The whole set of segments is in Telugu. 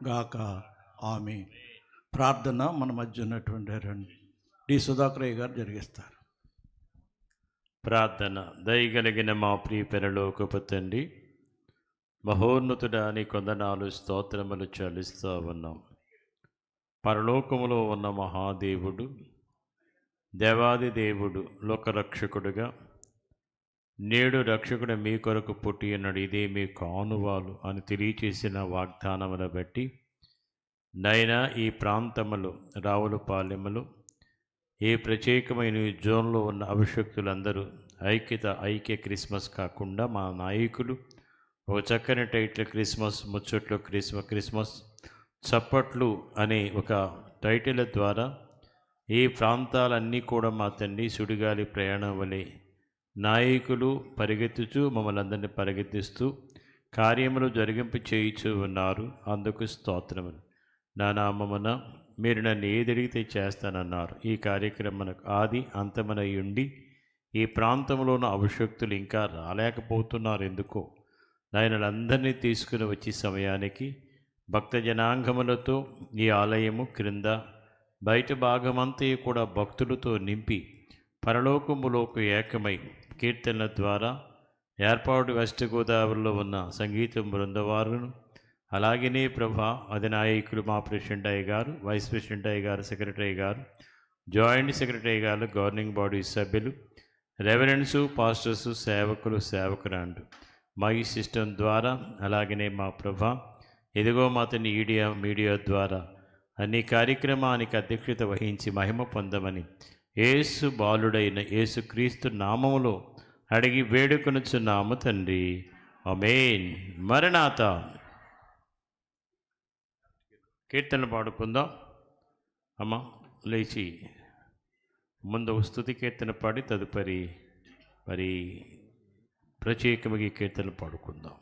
గాక. ఆమేన్. ప్రార్థన మన మధ్య ఉన్నటువంటి డి సుధాకరయ్య గారు జరిగిస్తారు. ప్రార్థన. దయగలిగిన మా ప్రియ పరలోకపు తండ్రి, మహోన్నతుడా నీ కొందనాలు స్తోత్రములు చెల్లిస్తూ ఉన్నాం. పరలోకములో ఉన్న మహాదేవుడు, దేవాది దేవుడు, లోకరక్షకుడుగా నేడు రక్షకుడు మీ కొరకు పుట్టి ఉన్నాడు, ఇదే మీ కానువాలు అని తెలియచేసిన వాగ్దానమును బట్టి నైనా ఈ ప్రాంతములు రావులపాలెములు ఈ ప్రత్యేకమైన జోన్లో ఉన్న అభిషక్తులందరూ ఐక్య క్రిస్మస్ కాకుండా మా నాయకులు ఒక చక్కని టైటిల్ క్రిస్మస్ ముచ్చట్లు క్రిస్మస్ చప్పట్లు అనే ఒక టైటిల్ ద్వారా ఈ ప్రాంతాలన్నీ కూడా మా తండ్రి సుడిగాలి ప్రయాణం వలె నాయకులు పరిగెత్తుచూ మమ్మల్ని అందరినీ పరిగెత్తిస్తూ కార్యములు జరిగింపు చేయుచూ ఉన్నారు. అందుకు స్తోత్రములు. నా నామమున మీరు నన్ను ఏదడిగితే చేస్తానన్నారు. ఈ కార్యక్రమానికి ఆది అంతమనై ఉండి ఈ ప్రాంతంలోని అభిషక్తులు ఇంకా రాలేకపోతున్నారు. ఎందుకో నాయనలందరినీ తీసుకుని వచ్చే సమయానికి భక్త జనాంగములతో ఈ ఆలయము క్రింద బయట భాగమంతా కూడా భక్తులతో నింపి పరలోకములోకి ఏకమై కీర్తనల ద్వారా ఏర్పాటు వెస్ట్ గోదావరిలో ఉన్న సంగీతం బృందవారును అలాగనే ప్రభా అధినాయకులు మా ప్రెసిడెంట్ అయ్య గారు, వైస్ ప్రెసిడెంట్ అయ్య గారు, సెక్రటరీ గారు, జాయింట్ సెక్రటరీ గారు, గవర్నింగ్ బాడీ సభ్యులు, రెవరెండ్సు, పాస్టర్సు, సేవకులు, సేవకురాండు మా ఈ సిస్టమ్ ద్వారా అలాగనే మా ప్రభా ఇదిగో మాతని మీడియా ద్వారా అన్ని కార్యక్రమానికి అధ్యక్షత వహించి మహిమ పొందమని యేసు బాలుడైన యేసుక్రీస్తు నామములో అడిగి వేడుకొనుచున్నాము తండ్రి. ఆమేన్. మరణాత. కీర్తనలు పాడుకుందాం. అమ్మ లేచి ముందు స్తుతి కీర్తన పాడి తదుపరి ప్రత్యేకమైన కీర్తనలు పాడుకుందాం.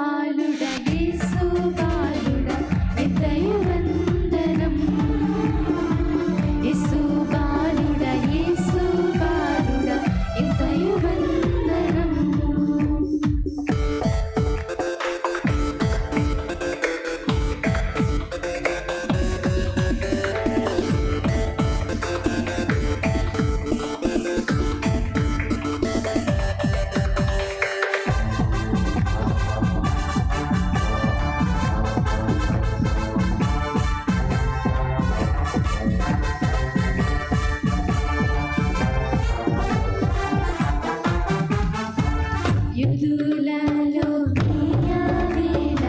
బాలుడా యేసు బాలుడా ఎంతయు వందనం యేసు బాలుడా యేసు బాలుడా ఎంతయు వందనం యుదులలో ప్రియావేళ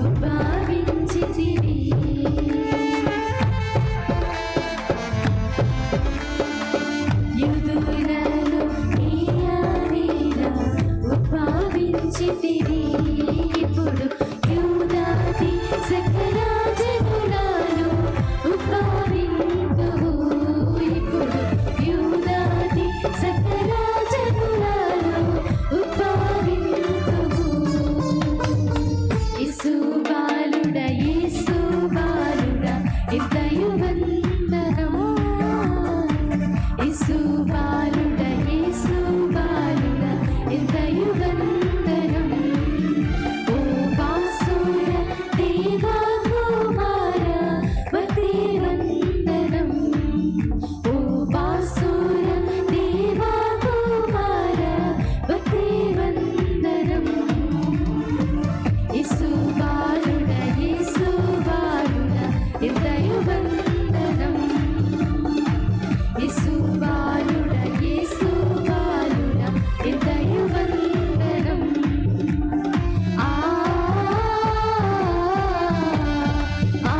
ఉద్భవించితివి యుదులలో ప్రియావేళ ఉద్భవించితివి ఇప్పుడు యూదాది సకల జనులలో ఉద్భవింతువు ఇప్పుడు యూదాది సకల జనులలో ఉద్భవింతువు యేసు బాలుడా యేసు బాలుడా ఎంతయు వందనము యేసు బాలుడా యేసు బాలుడా ఎంతయు వందనం ఓ వాసుర దేవా కుమార వతి వందనం ఓ వాసుర దేవా కుమార వతి వందనం యేసు బాలుడా ఎంతయు వందనం యేసు బాలుడా ఎంతయు వందనం ఆ ఆ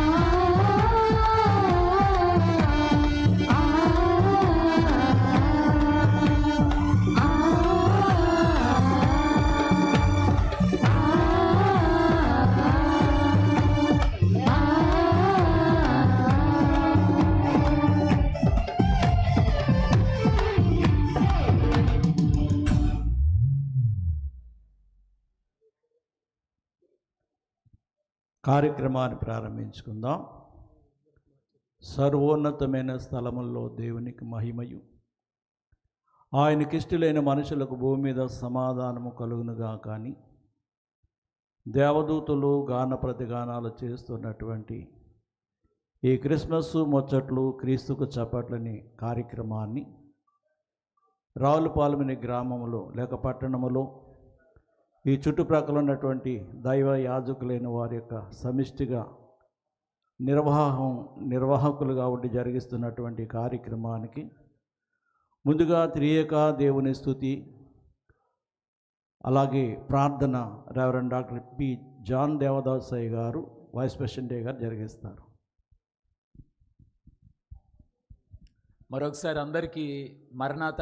కార్యక్రమాన్ని ప్రారంభించుకుందాం. సర్వోన్నతమైన స్థలముల్లో దేవునికి మహిమయు, ఆయనకిష్టులైన మనుషులకు భూమి మీద సమాధానము కలుగునుగా. కానీ దేవదూతలు గాన ప్రతిగానాలు చేస్తున్నటువంటి ఈ క్రిస్మస్ ముచ్చట్లు క్రీస్తుకు చప్పట్లని కార్యక్రమాన్ని రావులపాలెం గ్రామంలో లేక పట్టణములో ఈ చుట్టుప్రక్కల ఉన్నటువంటి దైవ యాజకులైన వారి యొక్క సమిష్టిగా నిర్వాహకులుగా ఉండి జరిగిస్తున్నటువంటి కార్యక్రమానికి ముందుగా త్రియేక దేవుని స్తుతి, అలాగే ప్రార్థన reverend doctor P John Devadasayya గారు వైస్ ప్రెసిడెంట్ గారు జరిగిస్తారు. మరొకసారి అందరికీ మరణాత.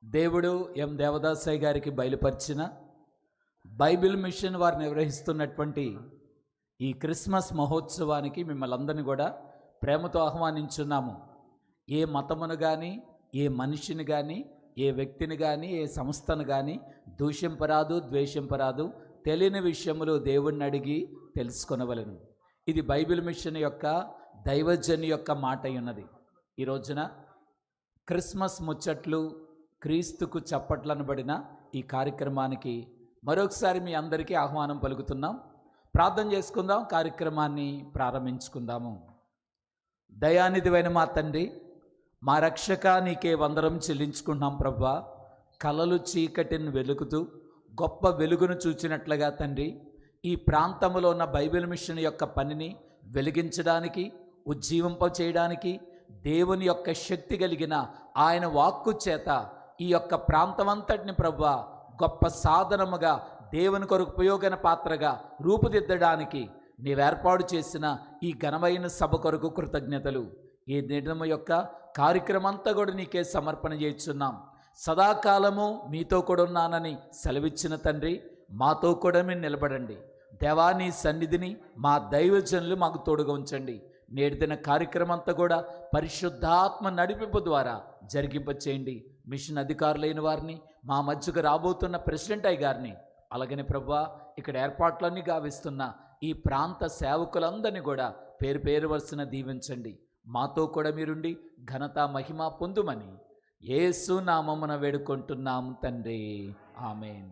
దేవుడు ఎం దేవదాసయ్య గారికి బయలుపరిచిన బైబిల్ మిషన్ వారు నిర్వహిస్తున్నటువంటి ఈ క్రిస్మస్ మహోత్సవానికి మిమ్మల్ని అందరినీ కూడా ప్రేమతో ఆహ్వానించున్నాము. ఏ మతమును కానీ, ఏ మనిషిని కానీ, ఏ వ్యక్తిని కానీ, ఏ సంస్థను కానీ దూషింపరాదు, ద్వేషింపరాదు. తెలియని విషయములు దేవుణ్ణి అడిగి తెలుసుకొనవలెను. ఇది బైబిల్ మిషన్ యొక్క దైవజన్ యొక్క మాట ఉన్నది. ఈ రోజున క్రిస్మస్ ముచ్చట్లు క్రీస్తుకు చప్పట్లనబడిన ఈ కార్యక్రమానికి మరొకసారి మీ అందరికీ ఆహ్వానం పలుకుతున్నాం. ప్రార్థన చేసుకుందాం, కార్యక్రమాన్ని ప్రారంభించుకుందాము. దయానిధివైన మా తండ్రి, మా రక్షక, నీకే వందనం చెల్లించుకుంటున్నాం ప్రభువా. కలలు చీకటిని వెలుగుతూ గొప్ప వెలుగును చూచినట్లుగా తండ్రి, ఈ ప్రాంతంలో ఉన్న బైబిల్ మిషన్ యొక్క పనిని వెలిగించడానికి, ఉజ్జీవింప చేయడానికి దేవుని యొక్క శక్తి కలిగిన ఆయన వాక్కు చేత ఈ యొక్క ప్రాంతమంతటిని ప్రభువా గొప్ప సాధనముగా దేవుని కొరకు ఉపయోగన పాత్రగా రూపుదిద్దడానికి నీవేర్పాటు చేసిన ఈ ఘనమైన సభ కొరకు కృతజ్ఞతలు. ఈ దినము యొక్క కార్యక్రమంతా కూడా నీకే సమర్పణ చేస్తున్నాం. సదాకాలము మీతో కూడా ఉన్నానని సెలవిచ్చిన తండ్రి, మాతో కూడా మీరు నిలబడండి. దేవా, నీ సన్నిధిని మా దైవజనులు మాకు తోడుగా ఉంచండి. నేటి దిన కార్యక్రమం అంతా కూడా పరిశుద్ధాత్మ నడిపింపు ద్వారా జరిగింపచేయండి. మిషన్ అధికారులైన వారిని, మా మధ్యకు రాబోతున్న ప్రెసిడెంట్ అయ్య గారిని అలాగనే ప్రభువా ఇక్కడ ఏర్పాట్లన్నీ గావిస్తున్న ఈ ప్రాంత సేవకులందరినీ కూడా పేరు పేరు వరుసన దీవించండి. మాతో కూడా మీరుండి ఘనత మహిమ పొందుమని యేసు నామమున వేడుకుంటున్నాం తండ్రి, ఆమేన్.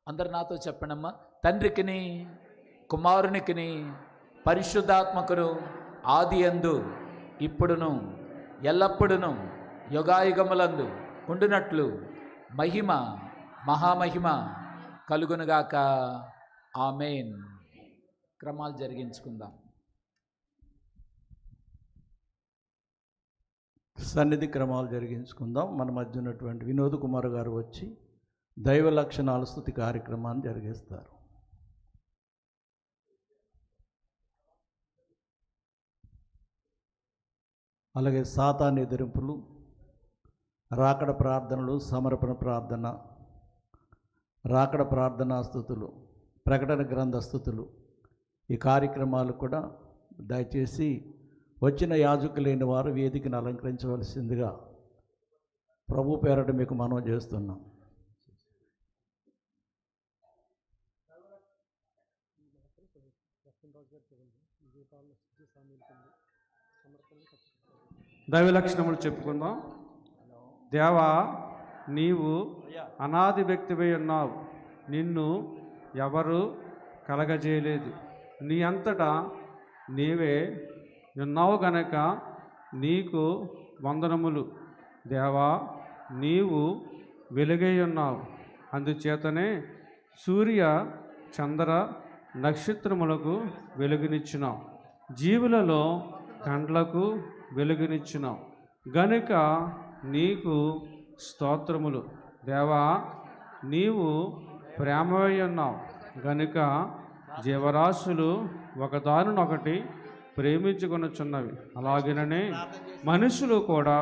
అందరు నాతో చెప్పండమ్మా. తండ్రికిని కుమారునికిని పరిశుద్ధాత్మకును ఆది యందు ఇప్పుడును ఎల్లప్పుడును యుగాయుగములందు ఉండునట్లు మహిమ మహామహిమ కలుగునుగాక, ఆమేన్. క్రమాలు జరిగించుకుందాం. సన్నిధి క్రమాలు జరిగించుకుందాం. మన మధ్య ఉన్నటువంటి వినోద్ కుమార్ గారు వచ్చి దైవ లక్షణాల స్తుతి కార్యక్రమాన్ని జరిగిస్తారు. అలాగే సాతాను ఎదిరింపులు, రాకడ ప్రార్థనలు, సమర్పణ ప్రార్థన, రాకడ ప్రార్థనా స్తుతులు, ప్రకటన గ్రంథ స్తుతులు, ఈ కార్యక్రమాలు కూడా దయచేసి వచ్చిన యాజకులైన వారు వేదికను అలంకరించవలసిందిగా ప్రభు పేరట మీకు మనవి చేస్తున్నాం. దైవ లక్షణములు చెప్పుకుందాం. దేవా, నీవు అనాది వ్యక్తివై ఉన్నావు, నిన్ను ఎవరు కలగజేయలేదు, నీ అంతటా నీవే ఉన్నావు గనక నీకు వందనములు. దేవా, నీవు వెలుగై ఉన్నావు, అందుచేతనే సూర్య చంద్ర నక్షత్రములకు వెలుగునిచ్చినావు, జీవులలో కండ్లకు వెలుగునిచ్చినావు గనుక నీకు స్తోత్రములు. దేవా, నీవు ప్రేమవై ఉన్నావు గనుక జీవరాశులు ఒకదానినొకటి ప్రేమించుకొనుచున్నవి, అలాగనే మనుషులు కూడా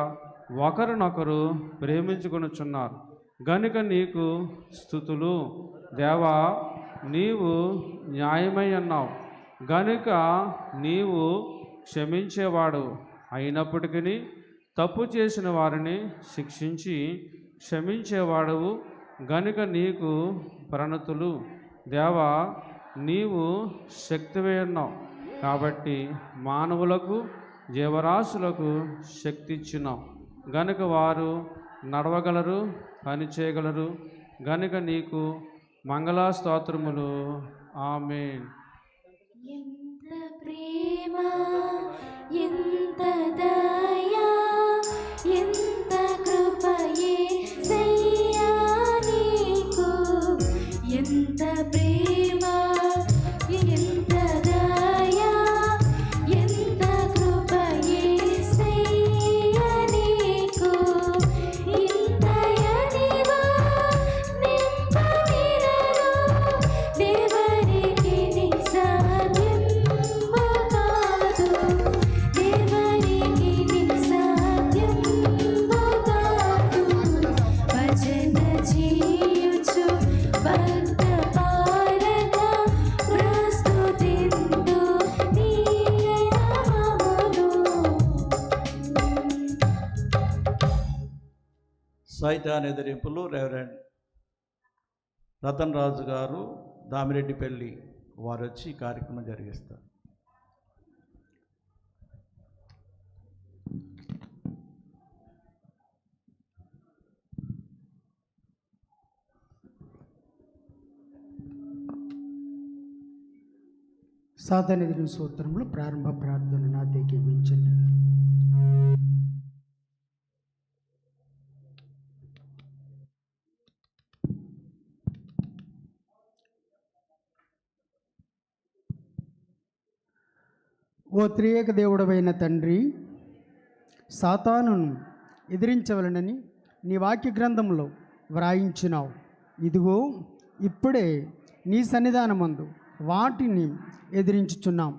ఒకరినొకరు ప్రేమించుకొనుచున్నారు గనుక నీకు స్తుతులు. దేవా, నీవు న్యాయమై ఉన్నావు గనుక నీవు క్షమించేవాడు, అయినప్పటికీ తప్పు చేసిన వారిని శిక్షించి క్షమించేవాడవు గనుక నీకు ప్రణతులు. దేవా, నీవు శక్తివై ఉన్నావు కాబట్టి మానవులకు జీవరాశులకు శక్తి ఇచ్చినావు గనుక వారు నడవగలరు, పని చేయగలరు గనుక నీకు మంగళ స్తోత్రములు, ఆమేన్. ఎంత ప్రేమ, ఎంత దయా, ఎంత కృపయేసయ్యా నీకు. ఎంత ప్రేమ, ఎంత దయా, ఎంత కృపయేసయ్యా నీకు. ఇంతయనివా నింపవిరను దేవరికి నిసాధ్యంబు కాదు, దేవరికి నిసాధ్యంబు కాదు. భజన చేయుచు భక్త పారక ప్రస్తుతింతు నీ నామమును. సైతాన్ ఎదిరింపులు రెవరెండ్ రతన్ రాజు గారు దామిరెడ్డిపల్లి వారు వచ్చి ఈ కార్యక్రమం జరిగిస్తారు. సాతానెదిరిన సూత్రములు ప్రారంభ ప్రార్థన నాతో ఏకీభవించండి. ఓ త్రియేక దేవుడవైన తండ్రి, సాతానును ఎదిరించవలనని నీ వాక్య గ్రంథంలో వ్రాయించినావు. ఇదిగో ఇప్పుడే నీ సన్నిధానమందు వాటిని ఎదిరించుచున్నాం.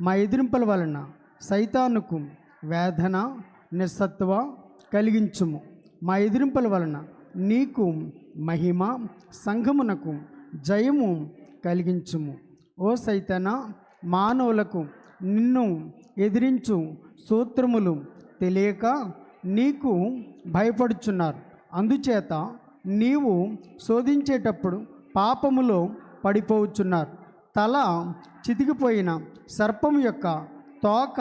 మా ఎదిరింపుల వలన సైతానుకు వేదన నిస్సత్వ కలిగించుము. మా ఎదిరింపుల వలన నీకు మహిమ, సంఘమునకు జయము కలిగించుము. ఓ సైతాన, మానవులకు నిన్ను ఎదిరించు సూత్రములు తెలియక నీకు భయపడుచున్నారు. అందుచేత నీవు శోధించేటప్పుడు పాపములో పడిపోవచ్చున్నారు. తల చితికిపోయిన సర్పం యొక్క తోక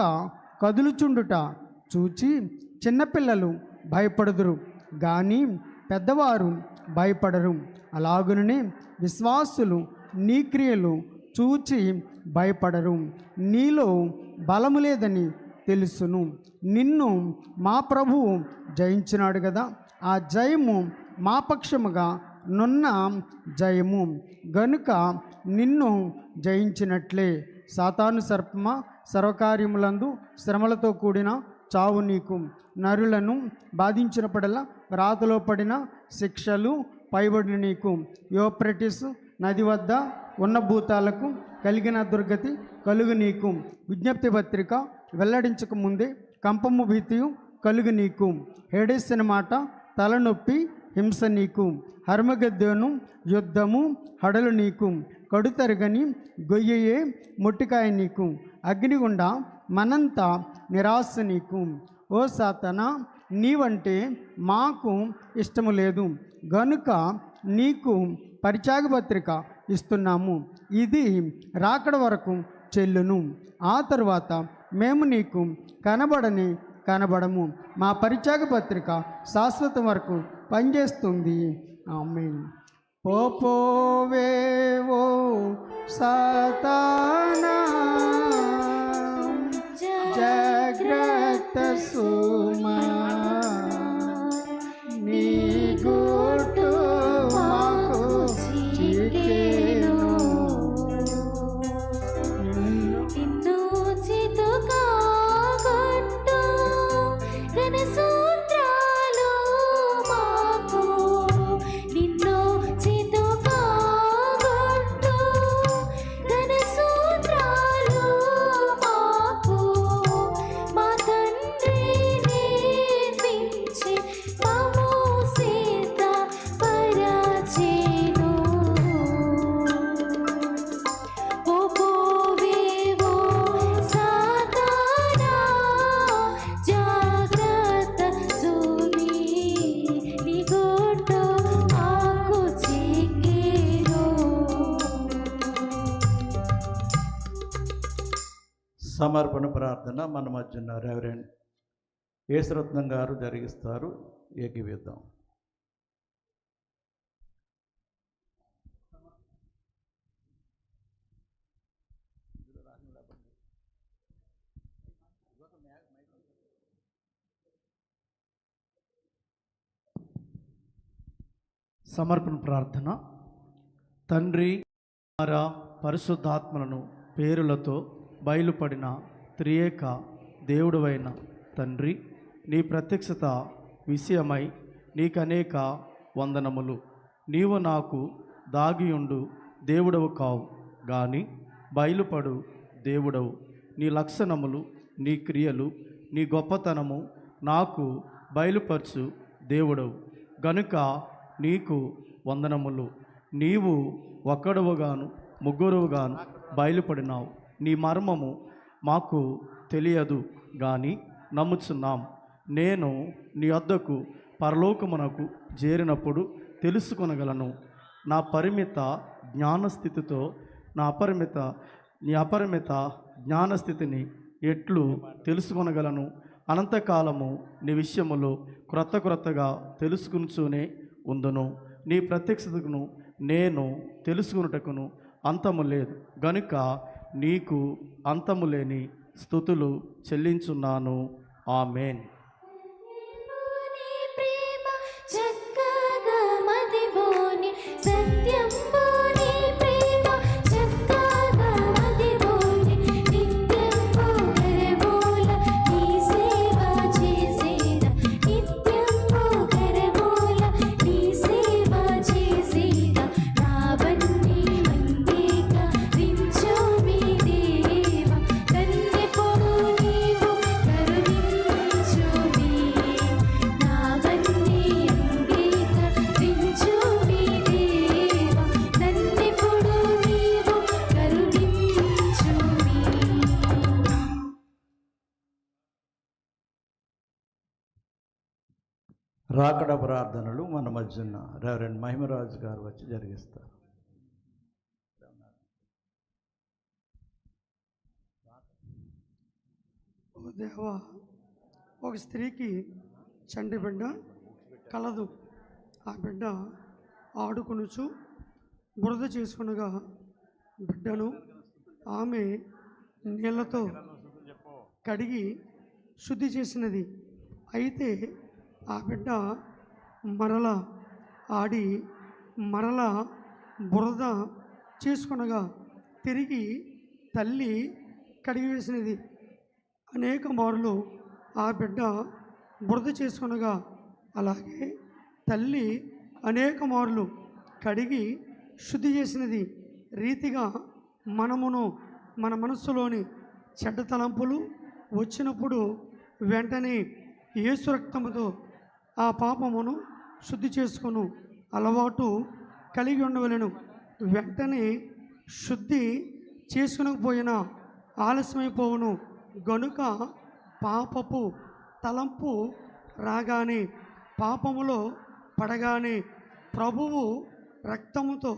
కదులుచుండుట చూచి చిన్నపిల్లలు భయపడుదురు, కానీ పెద్దవారు భయపడరు. అలాగుననే విశ్వాసులు నీ క్రియలు చూచి భయపడరు. నీలో బలము లేదని తెలుసును. నిన్ను మా ప్రభువు జయించినాడు కదా, ఆ జయము మా పక్షముగా నున్న జయము గనుక నిన్ను జయించినట్లే. సాతాను సర్పమా, సర్వకార్యములందు శ్రమలతో కూడిన చావు నీకు. నరులను బాధించినప్పుడల్లా రాతలో పడిన శిక్షలు పైబడిన నీకు. యోప్రటిస్ నది వద్ద ఉన్న భూతాలకు కలిగిన దుర్గతి కలుగు నీకు. విజ్ఞప్తి పత్రిక వెల్లడించక ముందే కంపము భీతియు కలుగు నీకు. హేడేసిన మాట తలనొప్పి హింస నీకు. హర్మగద్దెను యుద్ధము హడలు నీకు. కడుతరగని గొయ్యయే మొట్టికాయ నీకు. అగ్నిగుండా మనంతా నిరాశ నీకు. ఓ సాతానా, నీవంటే మాకు ఇష్టము లేదు గనుక నీకు పరిత్యాగ పత్రిక ఇస్తున్నాము. ఇది రాకడ వరకు చెల్లును. ఆ తరువాత మేము నీకు కనబడము. మా పరిత్యాగ పత్రిక శాశ్వతం వరకు పనిచేస్తుంది. ఆమేన్. పోవేవో సాతానా, జాగ్రత్త సుమా, నీ గుట్టు మాకు చిక్కెను. నిన్ను చితుకా కొట్టు ఘనసూత్రాలు మాకు. నిన్ను చితుకా కొట్టు ఘనసూత్రాలు మాకు. మా తండ్రి నేర్పించి మమ్ము సిద్ధ పరచెను. పోవేవో సాతానా, జాగ్రత్త సుమీ, నీ గుట్టు మాకు చిక్కెను. సమర్పణ ప్రార్థన మన మధ్యన రెవరెండ్ యేసురత్నం గారు జరిగిస్తారు. ఏకీవిద్దాం. సమర్పణ ప్రార్థన. తండ్రి, కుమార, పరిశుద్ధాత్మలను పేరులతో బయలుపడిన త్రియేక దేవుడవైన తండ్రి, నీ ప్రత్యక్షత విషయమై నీకనేక వందనములు. నీవు నాకు దాగియుండు దేవుడవు కావు, గాని బయలుపడు దేవుడవు. నీ లక్షణములు, నీ క్రియలు, నీ గొప్పతనము నాకు బయలుపరచు దేవుడవు గనుక నీకు వందనములు. నీవు ఒక్కడవుగాను ముగ్గురువుగాను బయలుపడినావు. నీ మర్మము మాకు తెలియదు గాని నమ్ముచున్నాం. నేను నీ వద్దకు పరలోకమునకు చేరినప్పుడు తెలుసుకొనగలను. నా పరిమిత జ్ఞానస్థితితో నీ అపరిమిత జ్ఞానస్థితిని ఎట్లు తెలుసుకొనగలను? అనంతకాలము నీ విషయములో క్రొత్తగా తెలుసుకునిచూనే ఉందును. నీ ప్రత్యక్షతకును నేను తెలుసుకున్నటకును అంతము లేదు గనుక నీకు అంతము లేని స్తుతులు చెల్లించున్నాను. ఆమేన్. నీ ప్రేమ చక్కగా మదిబోని, సత్యంబోని ప్రేమ చక్కగా మదిబోని, నిత్యంబో కరబోల నీ సేవ చేసేద. నిత్యంబో కరబోల నీ సేవ చేసేద. నావన్నీ అంగీకరించు మీ దేవ. కన్నెపొడు నీవు కరుణించు మీ. నావన్నీ అంగీకరించు మీ దేవ. కన్నెపొడు నీవు కరుణించు మీ. రాకడ ప్రార్థనలు మన మధ్యన రెవరెండ్ మహిమరాజు గారు వచ్చి జరిగిస్తారు. దేవా, ఒక స్త్రీకి చంటి బిడ్డ కలదు. ఆ బిడ్డ ఆడుకొనుచు బురద చేసుకునగా బిడ్డను ఆమె నీళ్లతో కడిగి శుద్ధి చేసినది. అయితే ఆ బిడ్డ మరలా ఆడి మరలా బురద చేసుకునగా తిరిగి తల్లి కడిగి వేసినది. అనేక మార్లు ఆ బిడ్డ బురద చేసుకునగా అలాగే తల్లి అనేక మార్లు కడిగి శుద్ధి చేసినది రీతిగా మనమును మన మనస్సులోని చెడ్డ తలంపులు వచ్చినప్పుడు వెంటనే యేసు రక్తముతో ఆ పాపమును శుద్ధి చేసుకొను అలవాటు కలిగి ఉండవలెను. వెంటనే శుద్ధి చేసుకునకపోయినా ఆలస్యమైపోవును. గనుక పాపపు తలంపు రాగానే, పాపములో పడగానే ప్రభువు రక్తముతో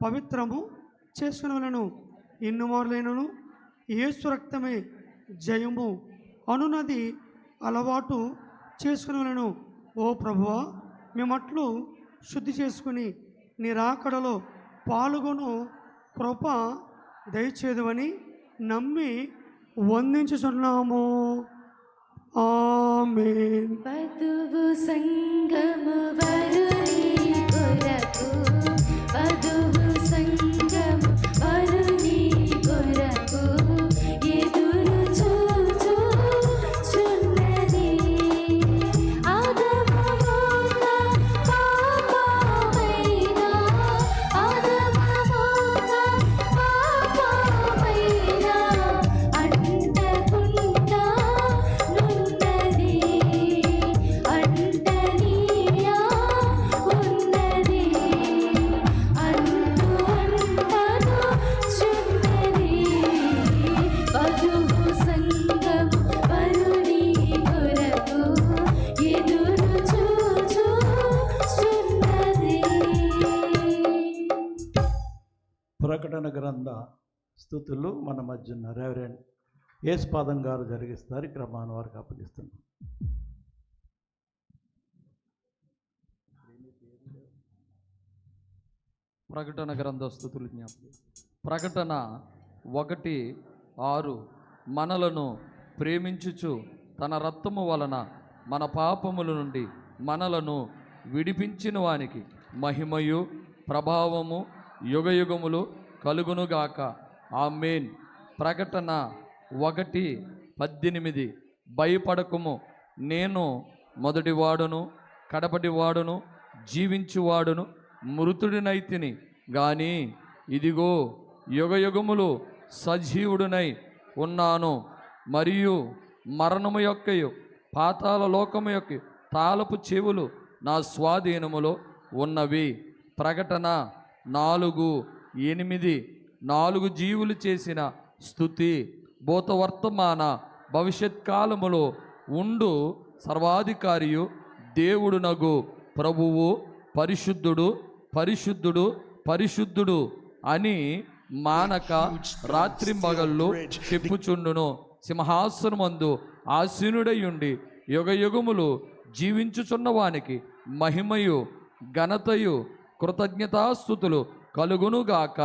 పవిత్రము చేసుకునవలెను. ఎన్ని మార్లైనను యేసు రక్తమే జయము అనునది అలవాటు చేసుకునవలెను. ఓ ప్రభువా, మేమట్లు శుద్ధి చేసుకుని నీ రాకడలో పాల్గొను కృప దయచేదువని నమ్మి వందించుచున్నాము. ఆమేన్. వధువు సంగము వరుని కొరకు, వధువు సంగము వరుని కొరకు ఎదురు చూచుచున్నది. ఆదమమోన పాపమైన, ఆదమమోన పాపమైన అంటకుండా నున్నది, అంటనీయా ఉన్నది, అంటను చున్నది. వధువు సంగము వరుని కొరకు ఎదురు చూచుచున్నది. ప్రకటన గ్రంథ స్తుతులు మన మధ్య ఉన్న రెవరెండ్ యేసుపాదం గారు జరిగిస్తారు. ఈ క్రమాన్ని వారికి అప్పగిస్తున్నాం. ప్రకటన గ్రంథ స్తుతులు జ్ఞాపకం. ప్రకటన 1:6 మనలను ప్రేమించుచు తన రక్తము వలన మన పాపముల నుండి మనలను విడిపించిన వానికి మహిమయు ప్రభావము యుగయుగములు కలుగునుగాక. ఆమేన్. ప్రకటన 1:18 భయపడకుము, నేను మొదటివాడును కడపటివాడును జీవించువాడును మృతుడినైతిని గాని ఇదిగో యుగయుగములు సజీవుడునై ఉన్నాను, మరియు మరణము యొక్కయు పాతాళ లోకము యొక్క తాళపు చెవులు నా స్వాధీనములో ఉన్నవి. ప్రకటన 4:8 4 జీవులు చేసిన స్తుతి భూతవర్తమాన భవిష్యత్ కాలములో ఉండు సర్వాధికారియు దేవుడునగు ప్రభువు పరిశుద్ధుడు పరిశుద్ధుడు పరిశుద్ధుడు అని మానక రాత్రి మగళ్ళు చెప్పుచుండును. సింహాసనమందు ఆసీనుడయుండి యుగయుగములు జీవించుచున్న వానికి మహిమయు ఘనతయు కృతజ్ఞతాస్తుతులు కలుగునుగాక.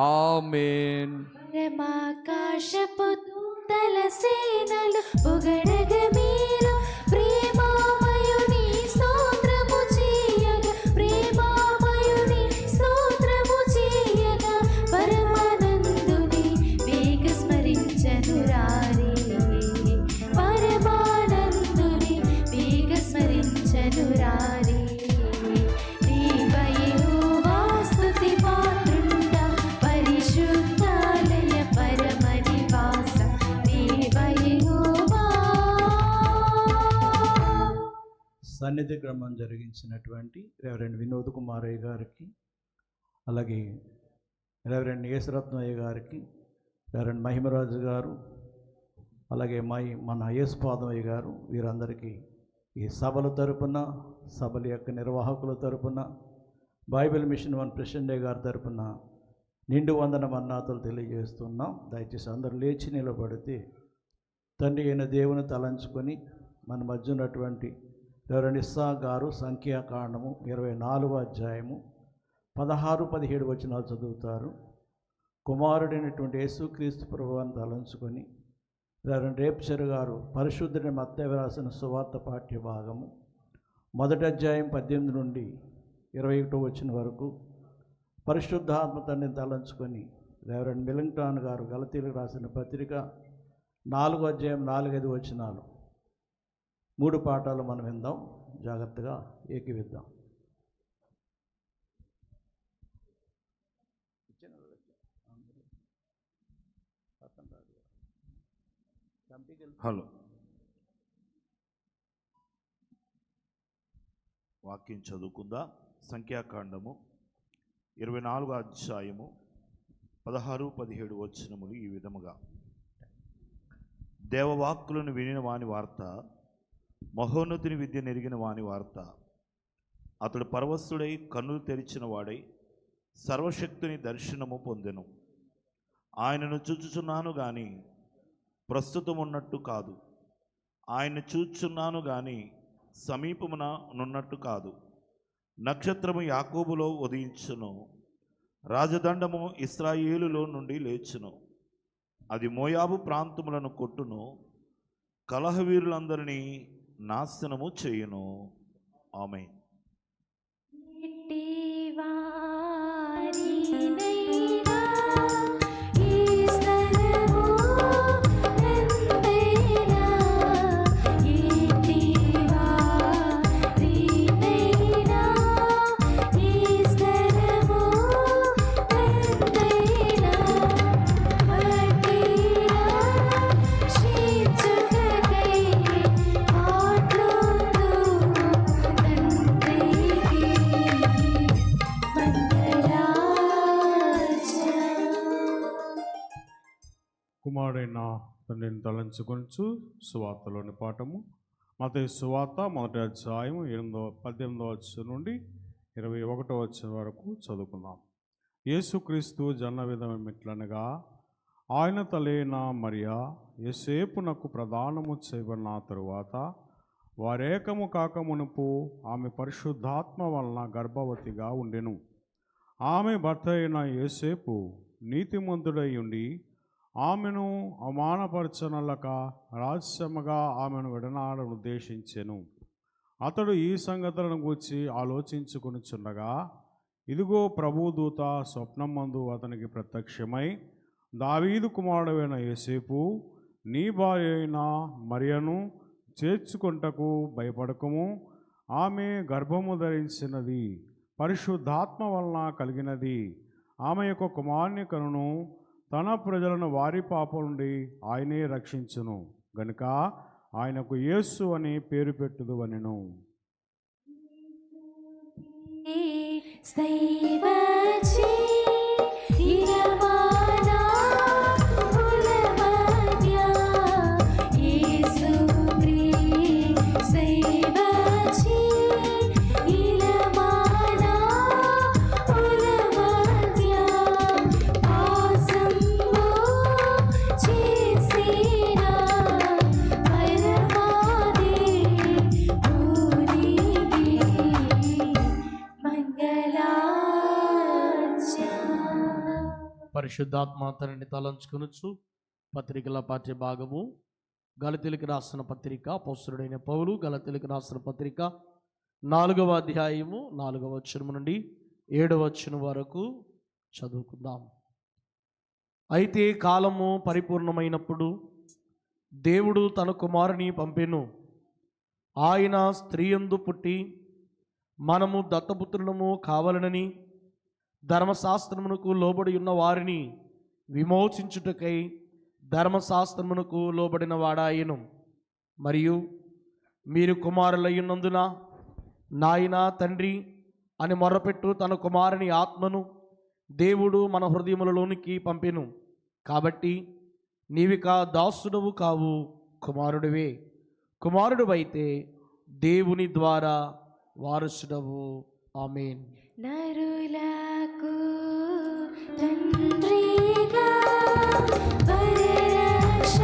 ఆమేన్. పరమాకాశపు దూతల సేనలు పొగడగ మీరు ప్రేమామయుని స్తోత్రము చేయగా, ప్రేమామయుని స్తోత్రము చేయగా పరమానందుని వేగ స్మరించను రారే, పరమానందుని వేగ స్మరించను రారే. దేవయెహోవా స్తుతి పాత్రుండా, పరిశుద్ధాలయ పరమ నివాస దేవయెహోవా. సన్నిధి క్రమం జరిగించినటువంటి రెవరెండ్ వినోద్ కుమారయ్య గారికి, అలాగే రెవరెండ్ యేసురత్నయ్య గారికి, రెవరెండ్ మహిమరాజు గారు, అలాగే మన యేసుపాదమయ్య గారు, వీరందరికీ ఈ సభల తరపున, సభల యొక్క నిర్వాహకుల తరపున, బైబిల్ మిషన్ 1 ప్రెసిడెంట్ గారి తరపున నిండు వందన మన్నాతులు తెలియజేస్తున్నాం. దయచేసి అందరూ లేచి నిలబడితే తండ్రి అయిన దేవుని తలంచుకొని మన మధ్య ఉన్నటువంటి రెవరెండ్ ఇస్సా గారు సంఖ్యాకాండము 24వ అధ్యాయము 16-17 వచనాలు చదువుతారు. కుమారుడైనటువంటి యేసుక్రీస్తు ప్రభువుని తలంచుకొని రెవరెండ్ రేప్చర్ గారు పరిశుద్ధుని మత్తయి రాసిన సువార్త పాఠ్య భాగము 1వ అధ్యాయం 18 నుండి 21 వచనం వరకు, పరిశుద్ధాత్మ తండ్రిని తలంచుకొని రెవరెండ్ మిలింగ్టాన్ గారు గలతీలకు రాసిన పత్రిక 4వ అధ్యాయం 4-5 వచనాలు 3 పాఠాలు మనం విందాం, జాగ్రత్తగా ఏకీవిద్దాం. హలో, వాక్యం చదువుకుందా. సంఖ్యాకాండము 24వ అధ్యాయము 16-17 వచనములు ఈ విధముగా: దేవవాక్కులను వినిన వాని వార్త, మహోన్నతుని విద్య నెరిగిన వాని వార్త. అతడు పరవశుడై కన్నులు తెరిచిన వాడై సర్వశక్తుని దర్శనము పొందెను. ఆయనను చూచుచున్నాను గాని ప్రస్తుతం ఉన్నట్టు కాదు, ఆయన చూచుచున్నాను గాని సమీపమున నున్నట్టు కాదు. నక్షత్రము యాకోబులో ఉదయించును, రాజదండము ఇశ్రాయేలులో నుండి లేచును. అది మోయాబు ప్రాంతములను కొట్టును, కలహవీరులందరినీ నాశనము చేయును. ఆమేన్. కుమారుడైన తండ్రిని తలంచుకొనుచు సువార్తలోని పాఠము. మత్తయి సువార్త 1వ అధ్యాయం 18వ వచనం నుండి 21వ వచనం వరకు చదువుకుందాం. యేసుక్రీస్తు జన్మ విధం ఎట్లనగా, ఆయన తలైన మరియా యోసేపునకు ప్రదానము చేయబడిన తరువాత వారేకము కాకమునుపు ఆమె పరిశుద్ధాత్మ వలన గర్భవతిగా ఉండెను. ఆమె భర్త అయిన యోసేపు నీతిమంతుడై ఉండి ఆమెను అవమానపరచనలక రహస్యముగా ఆమెను విడనాడను ఉద్దేశించెను. అతడు ఈ సంగతులను గూర్చి ఆలోచించుకొనుచుండగా, ఇదిగో ప్రభుదూత స్వప్నమందు అతనికి ప్రత్యక్షమై, దావీదు కుమారుడైన యోసేపు, నీ భార్య అయిన మరియను చేర్చుకొనుటకు భయపడకము. ఆమె గర్భము ధరించినది పరిశుద్ధాత్మ వలన కలిగినది. ఆమె యొక్క కుమారుని కనును. తన ప్రజలను వారి పాపం నుండి ఆయనే రక్షించును గనుక ఆయనకు యేసు అని పేరు పెట్టుదు అనెను. పరిశుద్ధాత్మ తండ్రిని తలంచుకొనుచు పత్రికల పాఠ్య భాగము గలతీలకు రాసిన పత్రిక, అపోస్తలుడైన పౌలు గలతీలకు రాసిన పత్రిక 4వ అధ్యాయము 4వ వచనం నుండి 7వ వచనం వరకు చదువుకుందాం. అయితే కాలము పరిపూర్ణమైనప్పుడు దేవుడు తన కుమారుని పంపెను. ఆయన స్త్రీయందు పుట్టి మనము దత్తపుత్రులము కావాలనని ధర్మశాస్త్రమునకు లోబడి ఉన్న వారిని విమోచించుటకై ధర్మశాస్త్రమునకు లోబడిన వాడాయను. మరియు మీరు కుమారులయ్యున్నందున నాయనా తండ్రి అని మొర్రపెట్టు తన కుమారుని ఆత్మను దేవుడు మన హృదయములలోనికి పంపెను. కాబట్టి నీవిక దాసుడవు కావు, కుమారుడివే. కుమారుడువైతే దేవుని ద్వారా వారసుడవు. ఆమేన్. నరులకు తండ్రిగా వరరక్ష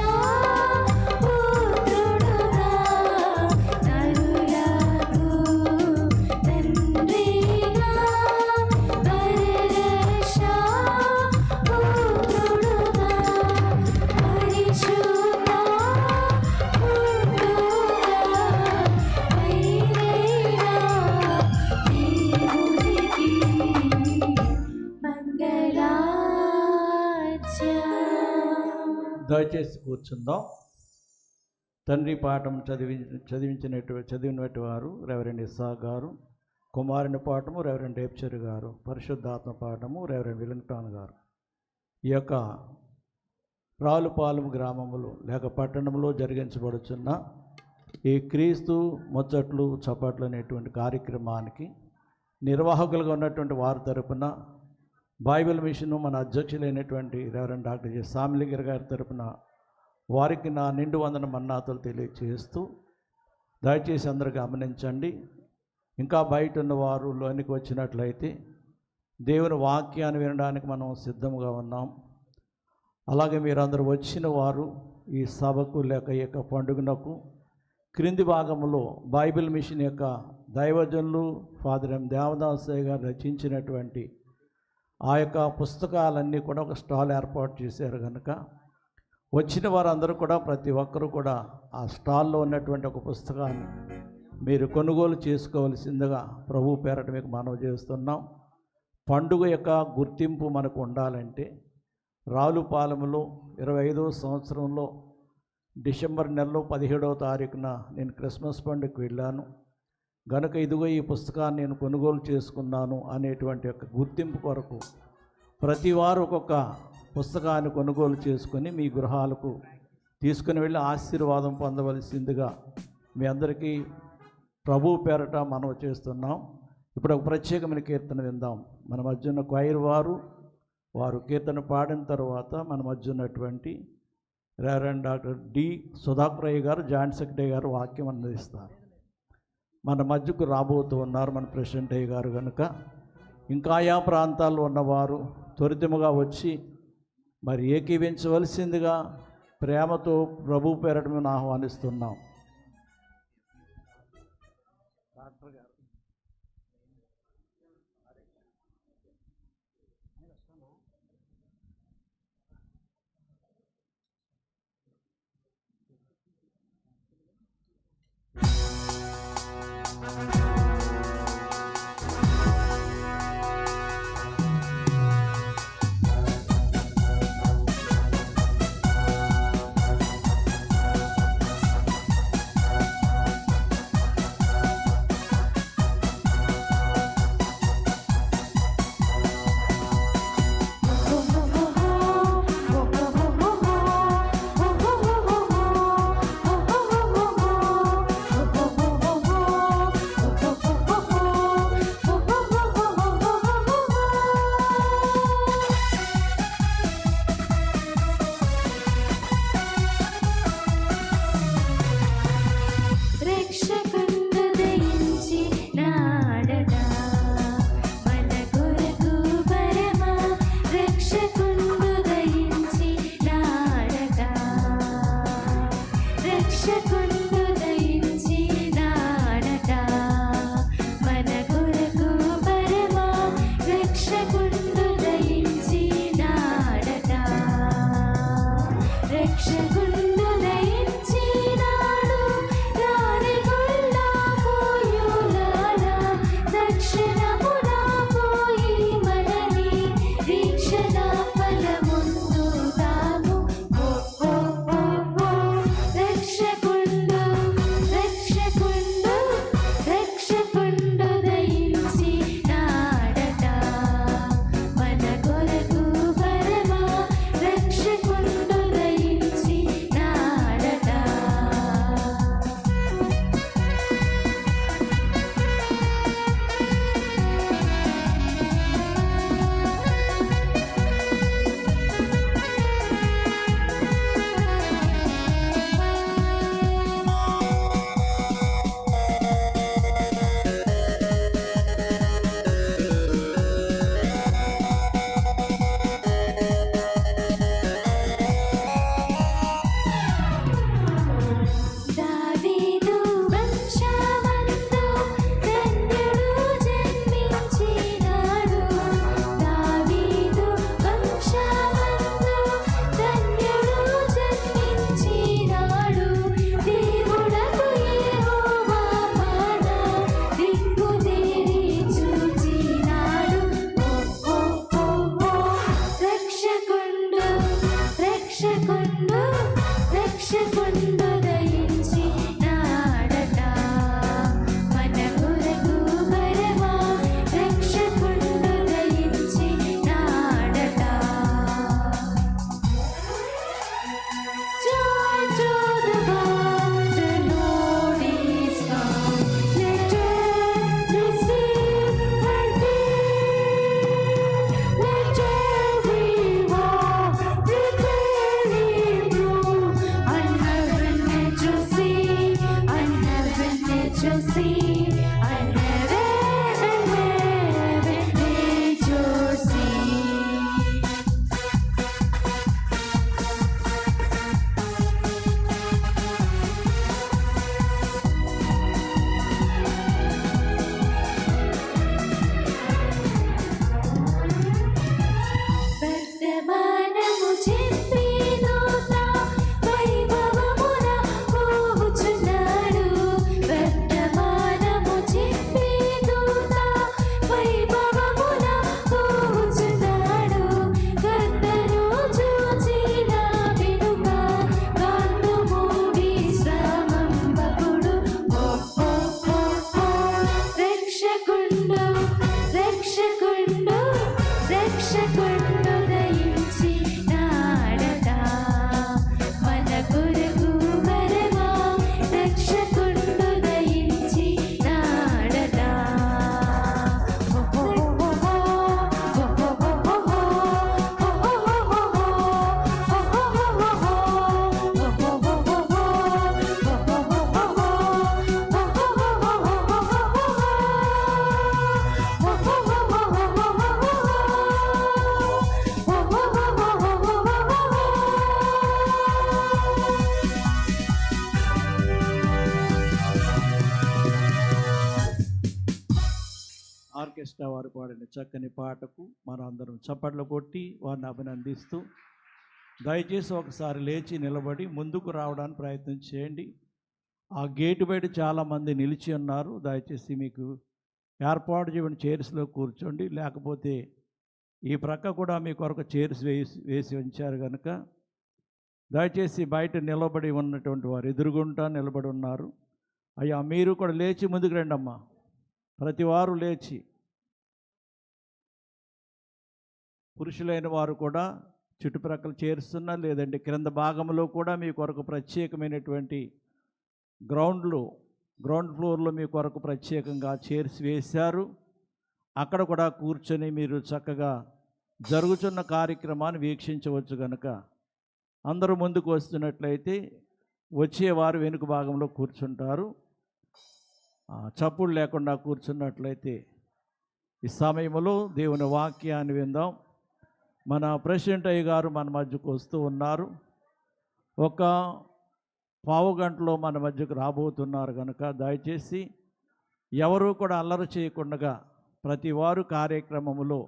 దయచేసి కూర్చుందాం. తండ్రి పాఠం చదివినటువంటి వారు రెవరెండ్ ఇస్సాక్ గారు, కుమారుని పాఠము రెవరెండ్ డేప్చర్ గారు, పరిశుద్ధాత్మ పాఠము రెవరెండ్ విలింగ్టన్ గారు. ఈ యొక్క రావులపాలెం గ్రామములో లేక పట్టణంలో జరిగించబడుచున్న ఈ క్రీస్తు ముచ్చట్లు చప్పట్లు అనేటువంటి కార్యక్రమానికి నిర్వాహకులుగా ఉన్నటువంటి వారి తరపున బైబిల్ మిషన్ మన అధ్యక్షులైనటువంటి రెవరెండ్ డాక్టర్ జె సామిలిగిరి గారి తరపున వారికి నా నిండు వందన మన్నాతలు తెలియజేస్తూ, దయచేసి అందరూ గమనించండి. ఇంకా బయట ఉన్నవారు లోనికి వచ్చినట్లయితే దేవుని వాక్యాన్ని వినడానికి మనం సిద్ధంగా ఉన్నాం. అలాగే మీరందరూ వచ్చిన వారు ఈ సభకు లేక ఈ యొక్క పండుగనకు క్రింది భాగంలో బైబిల్ మిషన్ యొక్క దైవజనులు ఫాదర్ ఎం దేవదాసయ్య గారు రచించినటువంటి ఆ యొక్క పుస్తకాలన్నీ కూడా ఒక స్టాల్ ఏర్పాటు చేశారు కనుక వచ్చిన వారందరూ కూడా ప్రతి ఒక్కరూ కూడా ఆ స్టాల్లో ఉన్నటువంటి ఒక పుస్తకాన్ని మీరు కొనుగోలు చేసుకోవలసిందిగా ప్రభు పేరట మీకు మనవి చేస్తున్నాం. పండుగ యొక్క గుర్తింపు మనకు ఉండాలంటే రావులపాలెంలో 25వ సంవత్సరంలో డిసెంబర్ నెలలో 17వ తారీఖున నేను క్రిస్మస్ పండుగకు వెళ్ళాను గనుక ఇదిగో ఈ పుస్తకాన్ని నేను కొనుగోలు చేసుకున్నాను అనేటువంటి ఒక గుర్తింపు కొరకు ప్రతి వారు ఒక్కొక్క పుస్తకాన్ని కొనుగోలు చేసుకొని మీ గృహాలకు తీసుకుని వెళ్ళి ఆశీర్వాదం పొందవలసిందిగా మీ అందరికీ ప్రభు పేరట మనవి చేస్తున్నాం. ఇప్పుడు ఒక ప్రత్యేకమైన కీర్తన విందాం. మన మధ్య ఉన్న క్వైర్ వారు కీర్తన పాడిన తర్వాత మన మధ్య ఉన్నటువంటి రెవరెండ్ డాక్టర్ డి సుధాకరయ్య గారు, జాయింట్ సెక్రటరీ గారు వాక్యం అందిస్తారు. మన మధ్యకు రాబోతూ ఉన్నారు మన ప్రెసిడెంట్ అయ్య గారు కనుక ఇంకా ఆయా ప్రాంతాల్లో ఉన్నవారు త్వరితముగా వచ్చి మరి ఏకీవించవలసిందిగా ప్రేమతో ప్రభు పేరట మేము ఆహ్వానిస్తున్నాం. డాక్టర్ గారు మన కొరకు పరమ రక్షకుండు దయించి ఆర్కెస్ట్రా వారు పాడిన చక్కని పాటకు మనం అందరం చప్పట్లు కొట్టి వారిని అభినందిస్తూ దయచేసి ఒకసారి లేచి నిలబడి ముందుకు రావడానికి ప్రయత్నం చేయండి. ఆ గేటు బయట చాలామంది నిలిచి ఉన్నారు. దయచేసి మీకు ఏర్పాటు చేయబడిన చైర్స్లో కూర్చోండి. లేకపోతే ఈ ప్రక్క కూడా మీ కొరకు చైర్స్ వేసి ఉంచారు కనుక దయచేసి బయట నిలబడి ఉన్నటువంటి వారు ఎదురుగుంటా నిలబడి ఉన్నారు. అయ్యా మీరు కూడా లేచి ముందుకు రండి అమ్మా. ప్రతి వారు లేచి, పురుషులైన వారు కూడా చుట్టుప్రక్కల చేరుస్తున్నారు. లేదంటే క్రింద భాగంలో కూడా మీ కొరకు ప్రత్యేకమైనటువంటి గ్రౌండ్ ఫ్లోర్లో మీ కొరకు ప్రత్యేకంగా చైర్స్ వేశారు. అక్కడ కూడా కూర్చొని మీరు చక్కగా జరుగుతున్న కార్యక్రమాన్ని వీక్షించవచ్చు. కనుక అందరూ ముందుకు వస్తున్నట్లయితే వచ్చేవారు వెనుక భాగంలో కూర్చుంటారు. చప్పుడు లేకుండా కూర్చున్నట్లయితే ఈ సమయంలో దేవుని వాక్యాన్ని విందాం. మన ప్రెసిడెంట్ అయ్య గారు మన మధ్యకు వస్తూ ఉన్నారు. ఒక పావు గంటలో మన మధ్యకు రాబోతున్నారు కనుక దయచేసి ఎవరూ కూడా అల్లరి చేయకుండా ప్రతి వారు కార్యక్రమంలో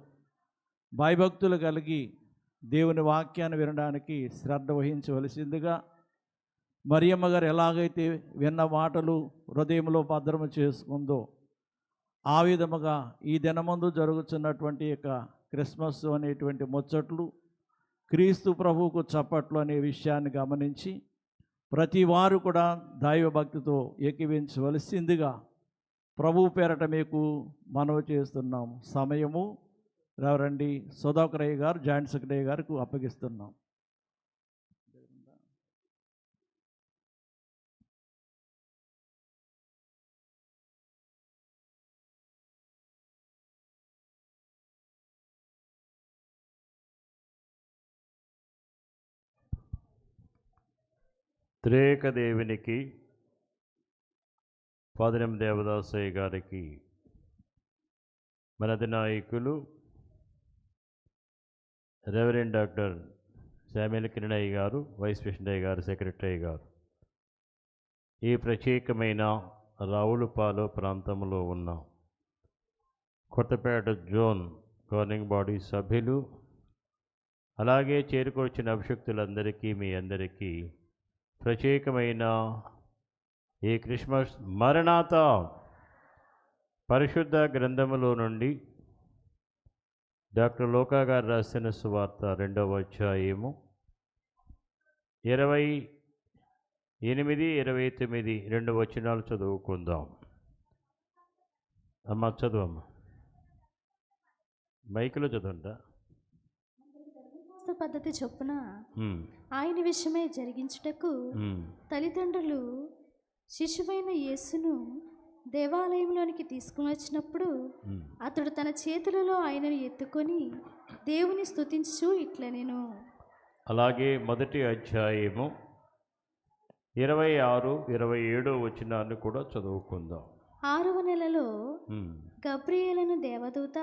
భయభక్తులు కలిగి దేవుని వాక్యాన్ని వినడానికి శ్రద్ధ వహించవలసిందిగా, మరియమ్మ గారు ఎలాగైతే విన్న మాటలు హృదయంలో భద్రము చేసుకుందో ఆ విధముగా ఈ దినమందు జరుగుతున్నటువంటి యొక్క క్రిస్మస్ అనేటువంటి ముచ్చట్లు, క్రీస్తు ప్రభువుకు చప్పట్లు అనే విషయాన్ని గమనించి ప్రతి వారు కూడా దైవభక్తితో ఏకీవించవలసిందిగా ప్రభు పేరట మీకు మనవి చేస్తున్నాం. సమయము రెవరెండ్ సుధాకరయ్య గారు జాయింట్ సెక్రటరీ గారికి అప్పగిస్తున్నాం. త్రేక దేవునికి, పాదరం దేవదాసయ్య గారికి, మన అధినాయకులు రెవరెండ్ డాక్టర్ శామ్యుల్ కిరణయ్య గారు, వైస్ ప్రెసిడెంట్ గారు, సెక్రటరీ గారు, ఈ ప్రత్యేకమైన రావులపాలెం ప్రాంతంలో ఉన్న కొత్తపేట జోన్ గవర్నింగ్ బాడీ సభ్యులు, అలాగే చేరుకొచ్చిన అభిషక్తులందరికీ మీ అందరికీ ప్రత్యేకమైన ఈ క్రిస్మస్ మరణాత పరిశుద్ధ గ్రంథములో నుండి డాక్టర్ లోకా గారు రాసిన సువార్త 2వ అధ్యాయము 28, 29 2 వచనాలు చదువుకుందాం. అమ్మ చదువమ్మ, మైకులో చదవండి. పద్ధతి చొప్పున ఆయన విషయమై జరిగించుటకు తల్లిదండ్రులు శిశువైన యేసును దేవాలయంలోనికి తీసుకువచ్చినప్పుడు అతడు తన చేతులలో ఆయనను ఎత్తుకొని దేవుని స్తుతించు ఇట్లనెను. అలాగే మొదటి అధ్యాయము 26, 27 వచనాన్ని కూడా చదువుకుందాం. 6వ నెలలో గబ్రియేలును దేవదూత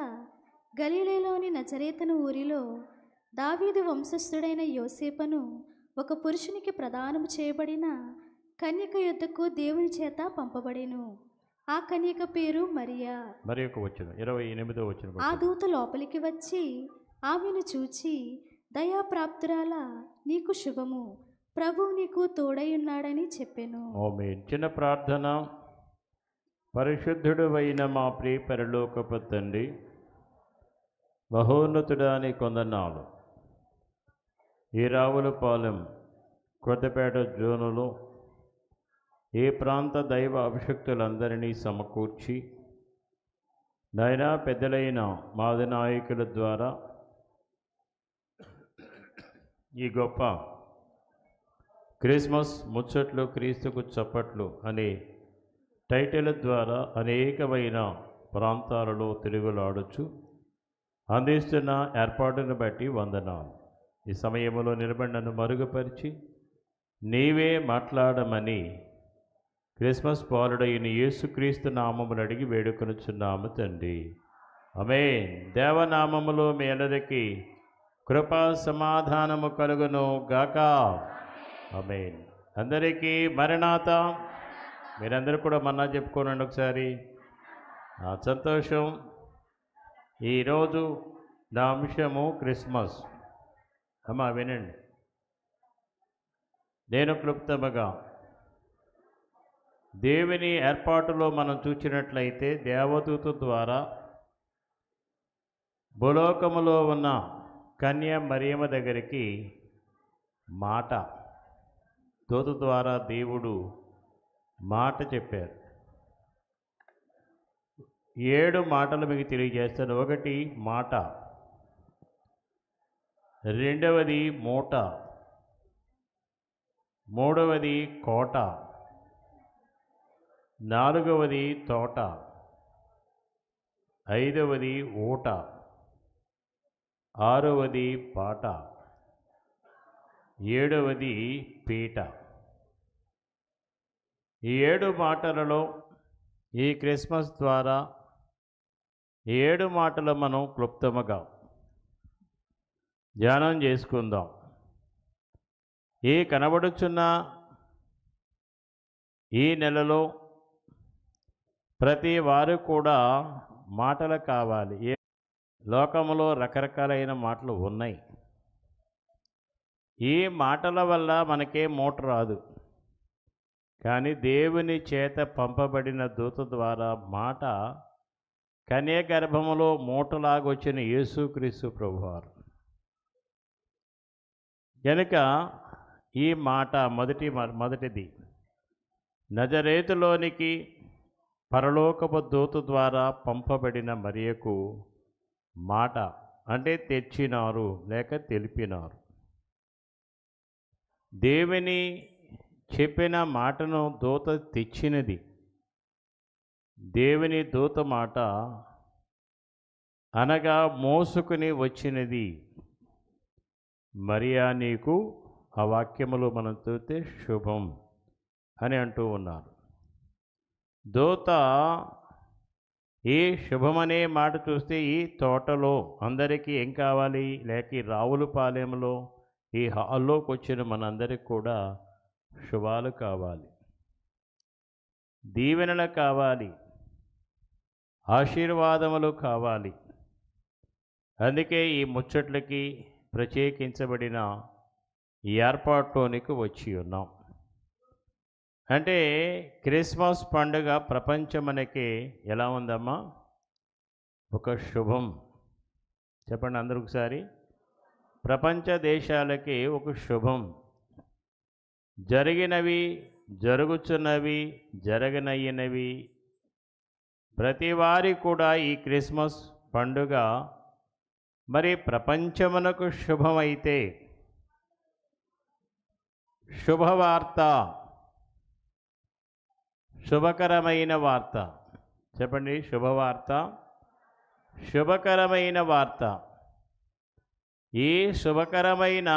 గలిలయలోని నజరేతను ఊరిలో దావీదు వంశస్థుడైన యోసేపును ఒక పురుషునికి ప్రదానము చేయబడిన కన్యక యొద్దకు దేవుని చేత పంపబడెను. ఆ కన్యక పేరు మరియా. మరి ఒక వచనం 28వ వచనం. ఆ దూత లోపలికి వచ్చి ఆమెను చూచి, దయాప్రాప్తురాల, నీకు శుభము, ప్రభువు నీకు తోడై ఉన్నాడని చెప్పెను. ఆమేన్. చిన్న ప్రార్థన. పరిశుద్ధుడు అయిన మా ప్రియ పరలోకపు తండ్రి, మహోన్నతుడాని కొందనాలు. ఈ రావులపాలెం కొత్తపేట జోనులో ఏ ప్రాంత దైవ అభిషక్తులందరినీ సమకూర్చి నాయనా పెద్దలైన మాది నాయకుల ద్వారా ఈ గొప్ప క్రిస్మస్ ముచ్చట్లు క్రీస్తుకు చప్పట్లు అనే టైటిల్ ద్వారా అనేకమైన ప్రాంతాలలో తిరుగులాడచ్చు అందిస్తున్న ఏర్పాటును బట్టి వందనాలు. ఈ సమయంలో నిలబడినను మరుగుపరిచి నీవే మాట్లాడమని క్రిస్మస్ పాలుడైన యేసుక్రీస్తు నామమును అడిగి వేడుకొనుచున్నాము తండ్రి. ఆమేన్. దేవనామములో మీ అందరికీ కృపా సమాధానము కలుగును గాక. ఆమేన్. అందరికీ మరణాత. మీరందరూ కూడా మన్నా చెప్పుకోనండి ఒకసారి. సంతోషం. ఈరోజు నా అంశము క్రిస్మస్. అమ్మా వినండి. నేను క్లుప్తముగా దేవుని ఏర్పాటులో మనం చూసినట్లయితే దేవదూత ద్వారా భూలోకములో ఉన్న కన్య మరియమ్మ దగ్గరికి మాట, దూత ద్వారా దేవుడు మాట చెప్పారు. 7 మాటలు మీకు తెలియజేస్తాను. 1 మాట, 2వది మూట, 3వది కోట, 4వది తోట, 5వది ఊట, 6వది పాట, 7వది పీట. ఈ 7 మాటలలో ఈ క్రిస్మస్ ద్వారా 7 మాటలు మనం క్లుప్తముగా ధ్యానం చేసుకుందాం. ఈ కనబడుచున్న ఈ నెలలో ప్రతి వారు కూడా మాటలు కావాలి. లోకంలో రకరకాలైన మాటలు ఉన్నాయి. ఈ మాటల వల్ల మనకే మూట రాదు, కానీ దేవుని చేత పంపబడిన దూత ద్వారా మాట కన్య గర్భములో మూటలాగొచ్చిన యేసుక్రీస్తు ప్రభువారు. కనుక ఈ మాట మొదటిది నజరేతులోనికి పరలోకపు దూత ద్వారా పంపబడిన మరియకు మాట అంటే తెచ్చినారు లేక తెలిపినారు. దేవుని చెప్పిన మాటను దూత తెచ్చినది. దేవుని దూత మాట అనగా మోసుకుని వచ్చినది. మరియా నీకు ఆ వాక్యములో మనం చూస్తే శుభం అని అంటూ ఉన్నారు. దూత ఈ శుభమనే మాట చూస్తే ఈ తోటలో అందరికీ ఏం కావాలి, లేక ఈ రావులపాలెంలో ఈ హాల్లోకి వచ్చిన మనందరికి కూడా శుభాలు కావాలి, దీవెనలు కావాలి, ఆశీర్వాదములు కావాలి. అందుకే ఈ ముచ్చట్లకి ప్రత్యేకించబడిన ఈ ఏర్పాటులోనికి వచ్చి ఉన్నాం. అంటే క్రిస్మస్ పండుగ ప్రపంచమనకి ఎలా ఉందమ్మా? ఒక శుభం. చెప్పండి అందరూ ఒకసారి. ప్రపంచ దేశాలకి ఒక శుభం. జరిగినవి, జరుగుతున్నవి, జరగనయ్యినవి ప్రతి వారి కూడా ఈ క్రిస్మస్ పండుగ మరి ప్రపంచమునకు శుభమైతే, శుభవార్త, శుభకరమైన వార్త. చెప్పండి, శుభవార్త, శుభకరమైన వార్త. ఈ శుభకరమైన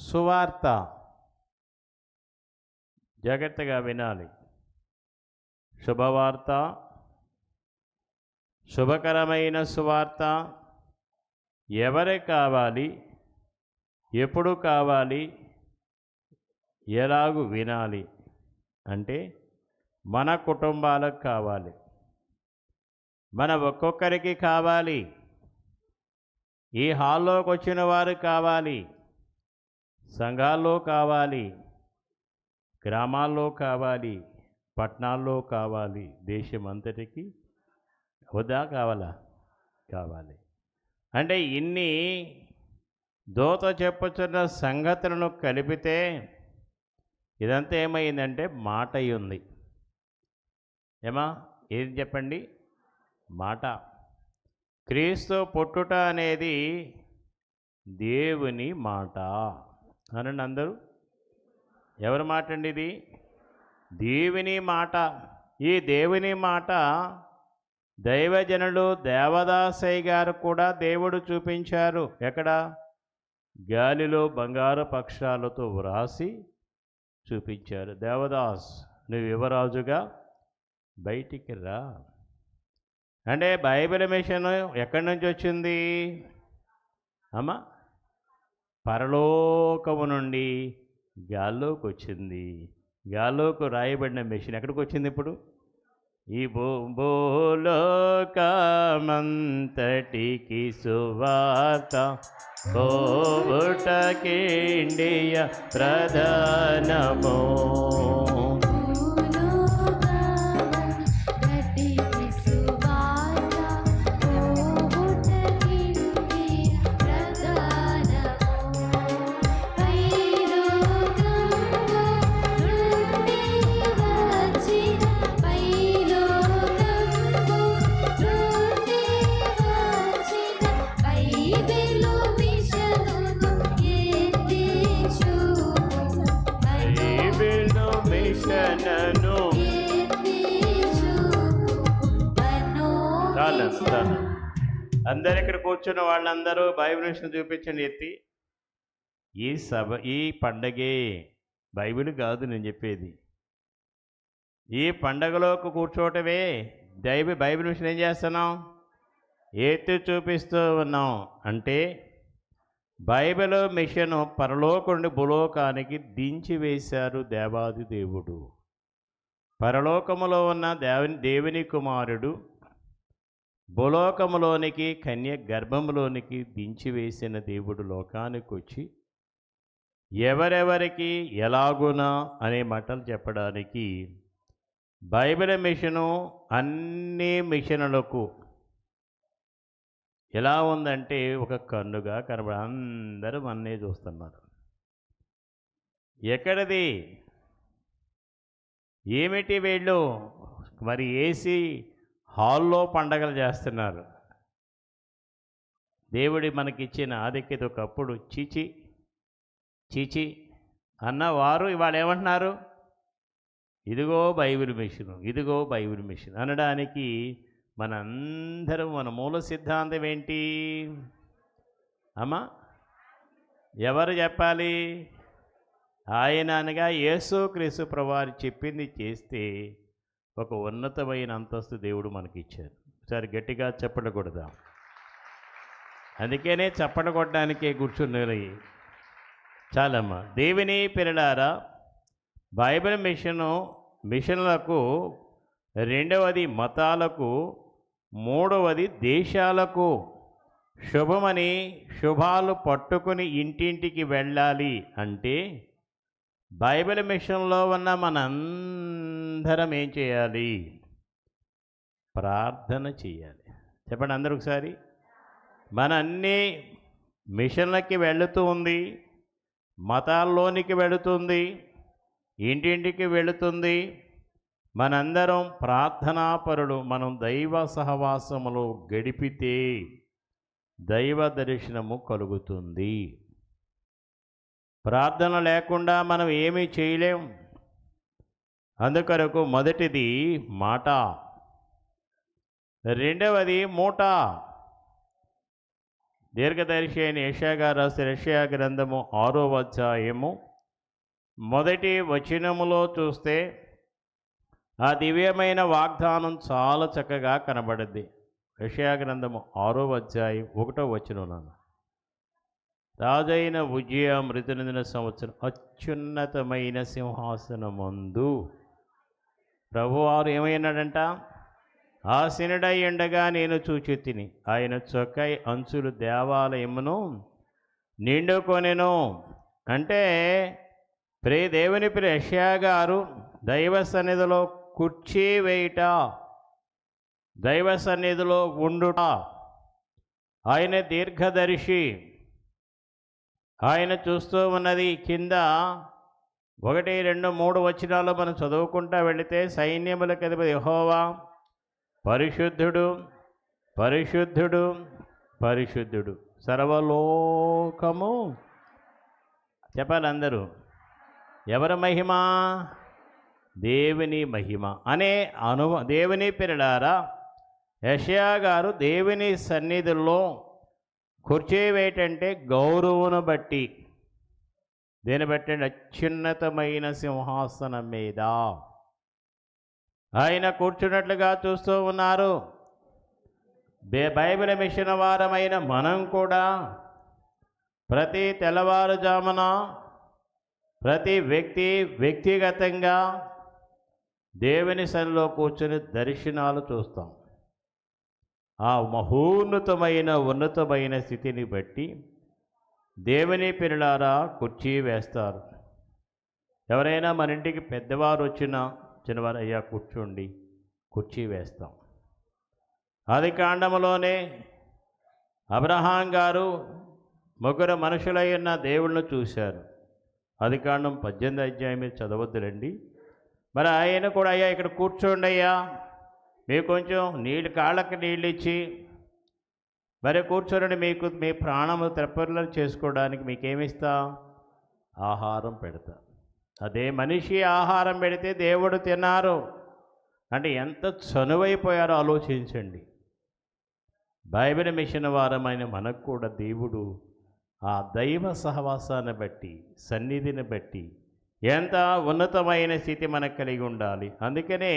సువార్త జాగ్రత్తగా వినాలి. శుభవార్త, శుభకరమైన సువార్త ఎవరికి కావాలి, ఎప్పుడు కావాలి, ఎలాగూ వినాలి అంటే మన కుటుంబాలకు కావాలి, మన ఒక్కొక్కరికి కావాలి, ఈ హాల్లోకి వచ్చిన వారు కావాలి, సంఘాల్లో కావాలి, గ్రామాల్లో కావాలి, పట్టణాల్లో కావాలి, దేశమంతటికి హుదా కావాలా? కావాలి. అంటే ఇన్ని దూత చెప్పుచున్న సంగతులను కలిపితే ఇదంతా ఏమైందంటే మాట ఉంది. ఏమా ఏది చెప్పండి? మాట. క్రీస్తు పుట్టుట అనేది దేవుని మాట అనండి అందరూ. ఎవరి మాట అండి ఇది? దేవుని మాట. ఈ దేవుని మాట దైవజనులు దేవదాసయ్య గారు కూడా దేవుడు చూపించారు. ఎక్కడ? గాలిలో బంగారు పక్షాలతో వ్రాసి చూపించారు. దేవదాస్, నువ్వు యువరాజుగా బయటికి రా అంటే బైబిల్ మిషన్ ఎక్కడి నుంచి వచ్చింది అమ్మా? పరలోకము నుండి గాల్లోకి వచ్చింది. గాల్లోకి రాయబడిన మిషన్ ఎక్కడికి వచ్చింది ఇప్పుడు? ఈ భూలోకమంతటికి సువార్త పోవుటకిండియ ప్రధానమో. అందరు ఇక్కడ కూర్చున్న వాళ్ళందరూ బైబిల్ విషయం చూపించండి ఎత్తి. ఈ పండగే బైబిల్ కాదు నేను చెప్పేది. ఈ పండగలోకి కూర్చోవటమే బైబిల్ విషయం ఏం చేస్తున్నాం, ఎత్తి చూపిస్తూ ఉన్నాం. అంటే బైబిల్ మిషను పరలోకం నుండి భూలోకానికి దించి వేశారు దేవాది దేవుడు. పరలోకములో ఉన్న దేవుని కుమారుడు భూలోకములోనికి కన్య గర్భములోనికి దించివేసిన దేవుడు లోకానికి వచ్చి ఎవరెవరికి ఎలాగునా అనే మాటలు చెప్పడానికి బైబిల్ మిషను అన్ని మిషనులకు ఎలా ఉందంటే ఒక కన్నుగా అందరూ మన్నే చూస్తున్నారు. ఎక్కడిది ఏమిటి వీళ్ళు మరి ఏసీ హాల్లో పండగలు చేస్తున్నారు. దేవుడి మనకిచ్చిన ఆధిక్యత ఒకప్పుడు చీచి చీచి అన్నవారు ఇవాళ ఏమంటున్నారు, ఇదిగో బైబిల్ మిషన్, ఇదిగో బైబిల్ మిషన్ అనడానికి మనందరం మన మూల సిద్ధాంతం ఏంటి అమ్మా? ఎవరు చెప్పాలి? ఆయన అనగా యేసుక్రీస్తు ప్రభువారు చెప్పింది చేస్తే ఒక ఉన్నతమైన అంతస్తు దేవుడు మనకి ఇచ్చారు. సరే గట్టిగా చెప్పకూడదా? అందుకనే చెప్పడగొట్టడానికే కూర్చున్నది. చాలమ్మా. దేవుని పిల్లలారా, బైబిల్ మిషన్లకు, రెండవది మతాలకు, మూడవది దేశాలకు శుభమని శుభాలు పట్టుకుని ఇంటింటికి వెళ్ళాలి అంటే బైబిల్ మిషన్లో ఉన్న మనందరం ఏం చేయాలి? ప్రార్థన చేయాలి. చెప్పండి అందరూ ఒకసారి. మన అన్ని మిషన్లకి వెళుతూ ఉంది, మతాల్లోనికి వెళుతుంది, ఇంటింటికి వెళుతుంది. మనందరం ప్రార్థనాపరులు. మనం దైవ సహవాసములో గడిపితే దైవ దర్శనము కలుగుతుంది. ప్రార్థన లేకుండా మనం ఏమీ చేయలేం. అందుకొరకు మొదటిది మాట, రెండవది మూట. దీర్ఘదర్శి అయిన యెషయా గారు రాసిన యెషయా గ్రంథము 6వ అధ్యాయము మొదటి వచనములో చూస్తే ఆ దివ్యమైన వాగ్దానం చాలా చక్కగా కనబడుద్ది. యెషయా గ్రంథము 6వ అధ్యాయం 1వ వచనం. రాజైన ఉజ్జియా మృతి నొందిన సంవత్సరం అత్యున్నతమైన సింహాసనమందు ప్రభువారు ఏమైనాడంట? ఆసీనుడై ఉండగా నేను చూచి తిని, ఆయన చొక్కై అంచులు దేవాలయమును నిండుకొనెను. అంటే దేవుని యెషయా గారు దైవ సన్నిధిలో కుర్చీ వేయుట, దైవ సన్నిధిలో ఉండుట. ఆయన దీర్ఘదర్శి. ఆయన చూస్తూ ఉన్నది కింద 1, 2, 3 వచనాలు మనం చదువుకుంటా వెళితే సైన్యములకు అధిపతి యెహోవా పరిశుద్ధుడు, పరిశుద్ధుడు, పరిశుద్ధుడు, సర్వలోకము. చెప్పాలి అందరూ. ఎవరి మహిమ? దేవుని మహిమ అనే దేవుని పిల్లలారా, యెషయా గారు దేవుని సన్నిధిలో కుర్చీ వేయటంటే గౌరవను బట్టి, దేని బట్టి? అత్యున్నతమైన సింహాసనం మీద ఆయన కూర్చున్నట్లుగా చూస్తూ ఉన్నారు. బైబిల్ మిషన్ వారమైన మనం కూడా ప్రతి తెల్లవారుజామున ప్రతి వ్యక్తి వ్యక్తిగతంగా దేవుని సన్నిలో కూర్చొని దర్శనాలు చూస్తాం. ఆ మహోన్నతమైన ఉన్నతమైన స్థితిని బట్టి దేవుని పిల్లలారా కుర్చీ వేస్తారు. ఎవరైనా మన ఇంటికి పెద్దవారు వచ్చినా చిన్నవారు అయ్యా కూర్చోండి, కుర్చీ వేస్తాం. ఆది కాండములోనే అబ్రహాం గారు ముగ్గురు మనుషులై ఉన్న దేవుళ్ళను చూశారు. ఆది కాండం 18 అధ్యాయం మీరు చదవద్దులండి. మరి ఆయన కూడా అయ్యా ఇక్కడ కూర్చోండి అయ్యా, మీకు కొంచెం నీళ్ళు కాళ్ళకి నీళ్ళు ఇచ్చి మరి కూర్చోండి, మీకు మీ ప్రాణము తెప్పర్లను చేసుకోవడానికి మీకేమిస్తా? ఆహారం పెడతా. అదే మనిషి ఆహారం పెడితే దేవుడు తిన్నారు అంటే ఎంత చనువైపోయారో ఆలోచించండి. బైబిల్ మిషన్ వారమైన మనకు కూడా దేవుడు ఆ దైవ సహవాసాన్ని బట్టి సన్నిధిని బట్టి ఎంత ఉన్నతమైన స్థితి మనకు కలిగి ఉండాలి. అందుకనే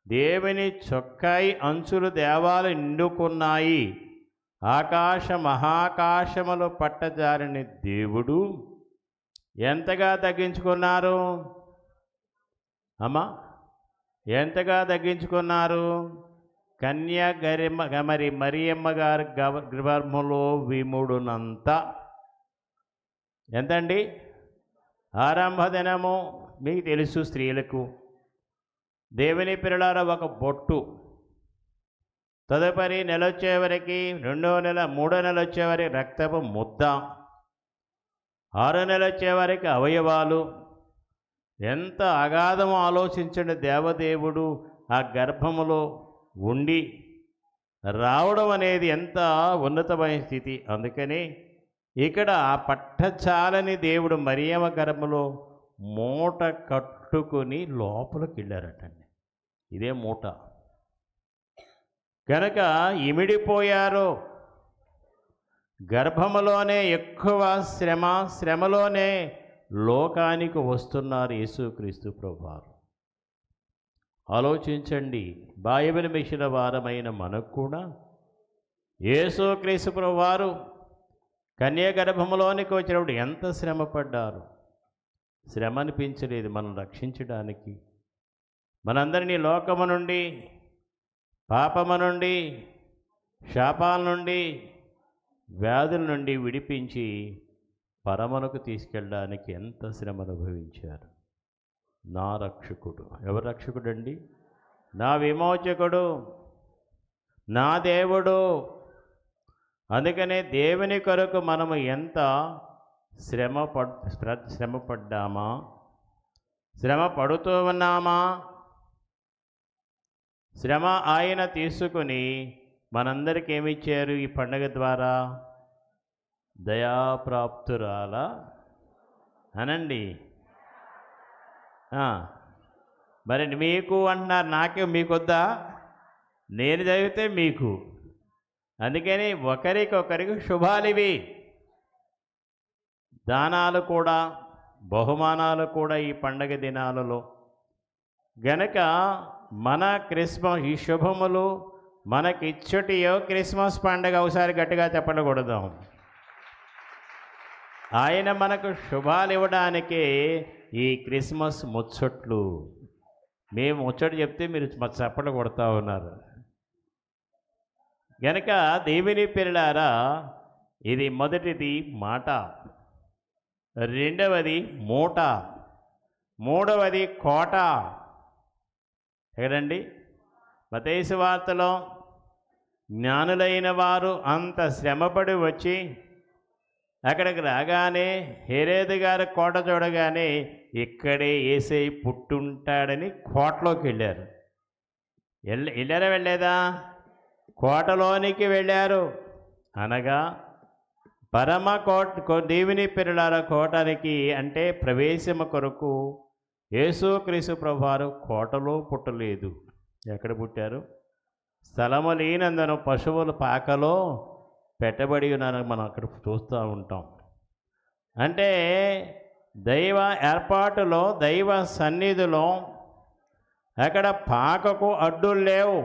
దేవుని చొక్కాయి అంచులు దేవాలు నిండుకున్నాయి, ఆకాశ మహాకాశములు పట్టజారిన దేవుడు ఎంతగా తగ్గించుకున్నారు అమ్మా? ఎంతగా తగ్గించుకున్నారు? కన్యాగరి మరియమ్మ గారి గర్భములో విముడునంత. ఎంతండి? ఆరంభ దినము మీకు తెలుసు, స్త్రీలకు దేవుని పిల్లలారా ఒక బొట్టు, తదుపరి నెల వచ్చేవరకు, 2వ నెల 3వ నెల వచ్చేవరకు రక్తపు ముద్ద, 6వ నెల వచ్చేవరకు అవయవాలు. ఎంత అగాధమో ఆలోచించండి. దేవదేవుడు ఆ గర్భములో ఉండి రావడం అనేది ఎంత ఉన్నతమైన స్థితి. అందుకని ఇక్కడ ఆ పట్టచాలని దేవుడు మరియమ్మ గర్భంలో మూట కట్టుకుని లోపలికి వెళ్ళారటండి. ఇదే మూట కనుక ఇమిడిపోయారు. గర్భములోనే ఎక్కువ శ్రమలోనే లోకానికి వస్తున్నారు యేసుక్రీస్తు ప్రభువారు. ఆలోచించండి. బైబిల్ మిషన్ వారమైన మనకు కూడా యేసుక్రీస్తు ప్రభువారు కన్య గర్భములోనికి వచ్చినప్పుడు ఎంత శ్రమ పడ్డారు. శ్రమ అనిపించలేదు మనం రక్షించడానికి. మనందరినీ లోకము నుండి, పాపము నుండి, శాపాల నుండి, వ్యాధుల నుండి విడిపించి పరమనకు తీసుకెళ్ళడానికి ఎంత శ్రమ అనుభవించారు. నా రక్షకుడు. ఎవరు రక్షకుడు అండి? నా విమోచకుడు, నా దేవుడు. అందుకనే దేవుని కొరకు మనము ఎంత శ్రమ పడ్డామా, శ్రమ పడుతూ ఉన్నామా? శ్రమ ఆయన తీసుకుని మనందరికీ ఏమిచ్చారు ఈ పండగ ద్వారా? దయాప్రాప్తురాల అనండి. మరి మీకు అంటున్నారు, నాకే మీకొద్దా? నేను చదివితే మీకు. అందుకని ఒకరికొకరికి శుభాలివి. దానాలు కూడా, బహుమానాలు కూడా ఈ పండగ దినాలలో. గనక మన క్రిస్మస్ ఈ శుభములు మనకిచ్చటియో క్రిస్మస్ పండగ ఒకసారి గట్టిగా చెప్పకూడదాం. ఆయన మనకు శుభాలు ఇవ్వడానికే ఈ క్రిస్మస్ ముచ్చట్లు. మేము ముచ్చట చెప్తే మీరు చప్పట్లు కొడతా ఉన్నారు. గనక దేవుని పిల్లలారా, ఇది మొదటిది మాట, రెండవది మూట, మూడవది కోట. ఎక్కడండి? మత్తయి సువార్తలో జ్ఞానులైన వారు అంత శ్రమపడి వచ్చి అక్కడికి రాగానే హేరోదు గారు కోట చూడగానే ఇక్కడే యేసయ్య పుట్టుంటాడని కోటలోకి వెళ్ళారు. వెళ్ళారా? వెళ్ళలేదా? కోటలోనికి వెళ్ళారు. అనగా పరమ దేవుని పిల్లలార కోటానికి అంటే ప్రవేశము కొరకు యేసుక్రీస్తు ప్రభువారు కోటలో పుట్టలేదు. ఎక్కడ పుట్టారు? స్థలము లేనందున పశువుల పాకలో పెట్టబడి ఉన్నారని మనం అక్కడ చూస్తూ ఉంటాం. అంటే దైవ ఏర్పాటులో, దైవ సన్నిధిలో అక్కడ పాకకు అడ్డులు లేవు,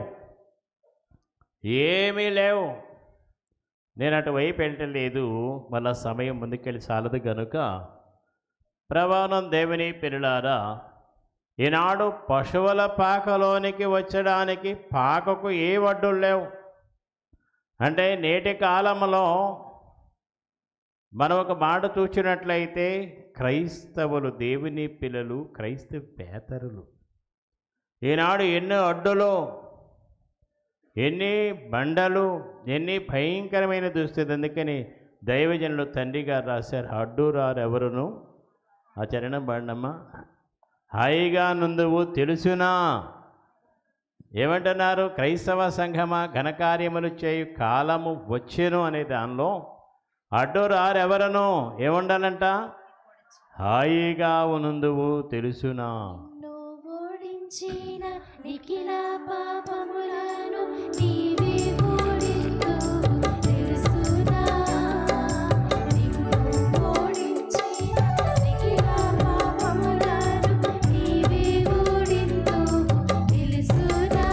ఏమీ లేవు. నేను అటువైపు వెళ్ళలేదు, మళ్ళా సమయం ముందుకెళ్ళి చాలదు కనుక ప్రవాణం దేవుని పిల్లలారా, ఈనాడు పశువుల పాకలోనికి వచ్చడానికి పాకకు ఏ అడ్డులు లేవు. అంటే నేటి కాలంలో మనం ఒక మాట చూసినట్లయితే క్రైస్తవులు, దేవుని పిల్లలు, క్రైస్తవేతరులు ఈనాడు ఎన్నో అడ్డులు, ఎన్ని బండలు, ఎన్ని భయంకరమైన దుస్థితి. అందుకని దైవజనులు తండ్రి గారు రాశారు, అడ్డు రారు ఎవరును. ఆ చరణం బాండమ్మా. హాయిగా నుందువు తెలుసునా. ఏమంటున్నారు? క్రైస్తవ సంఘమా, ఘనకార్యములు చేయు కాలము వచ్చెను అనే దానిలో అడ్డు రారు ఎవరను. ఏముండాలంట? హాయిగా నుందువు తెలుసునా. ఓడించిన నిఖిల పాపములను నీవే ఓడింతువు తెలుసునా. నిన్ను ఓడించిన నిఖిల పాపములను నీవే ఓడింతువు తెలుసునా.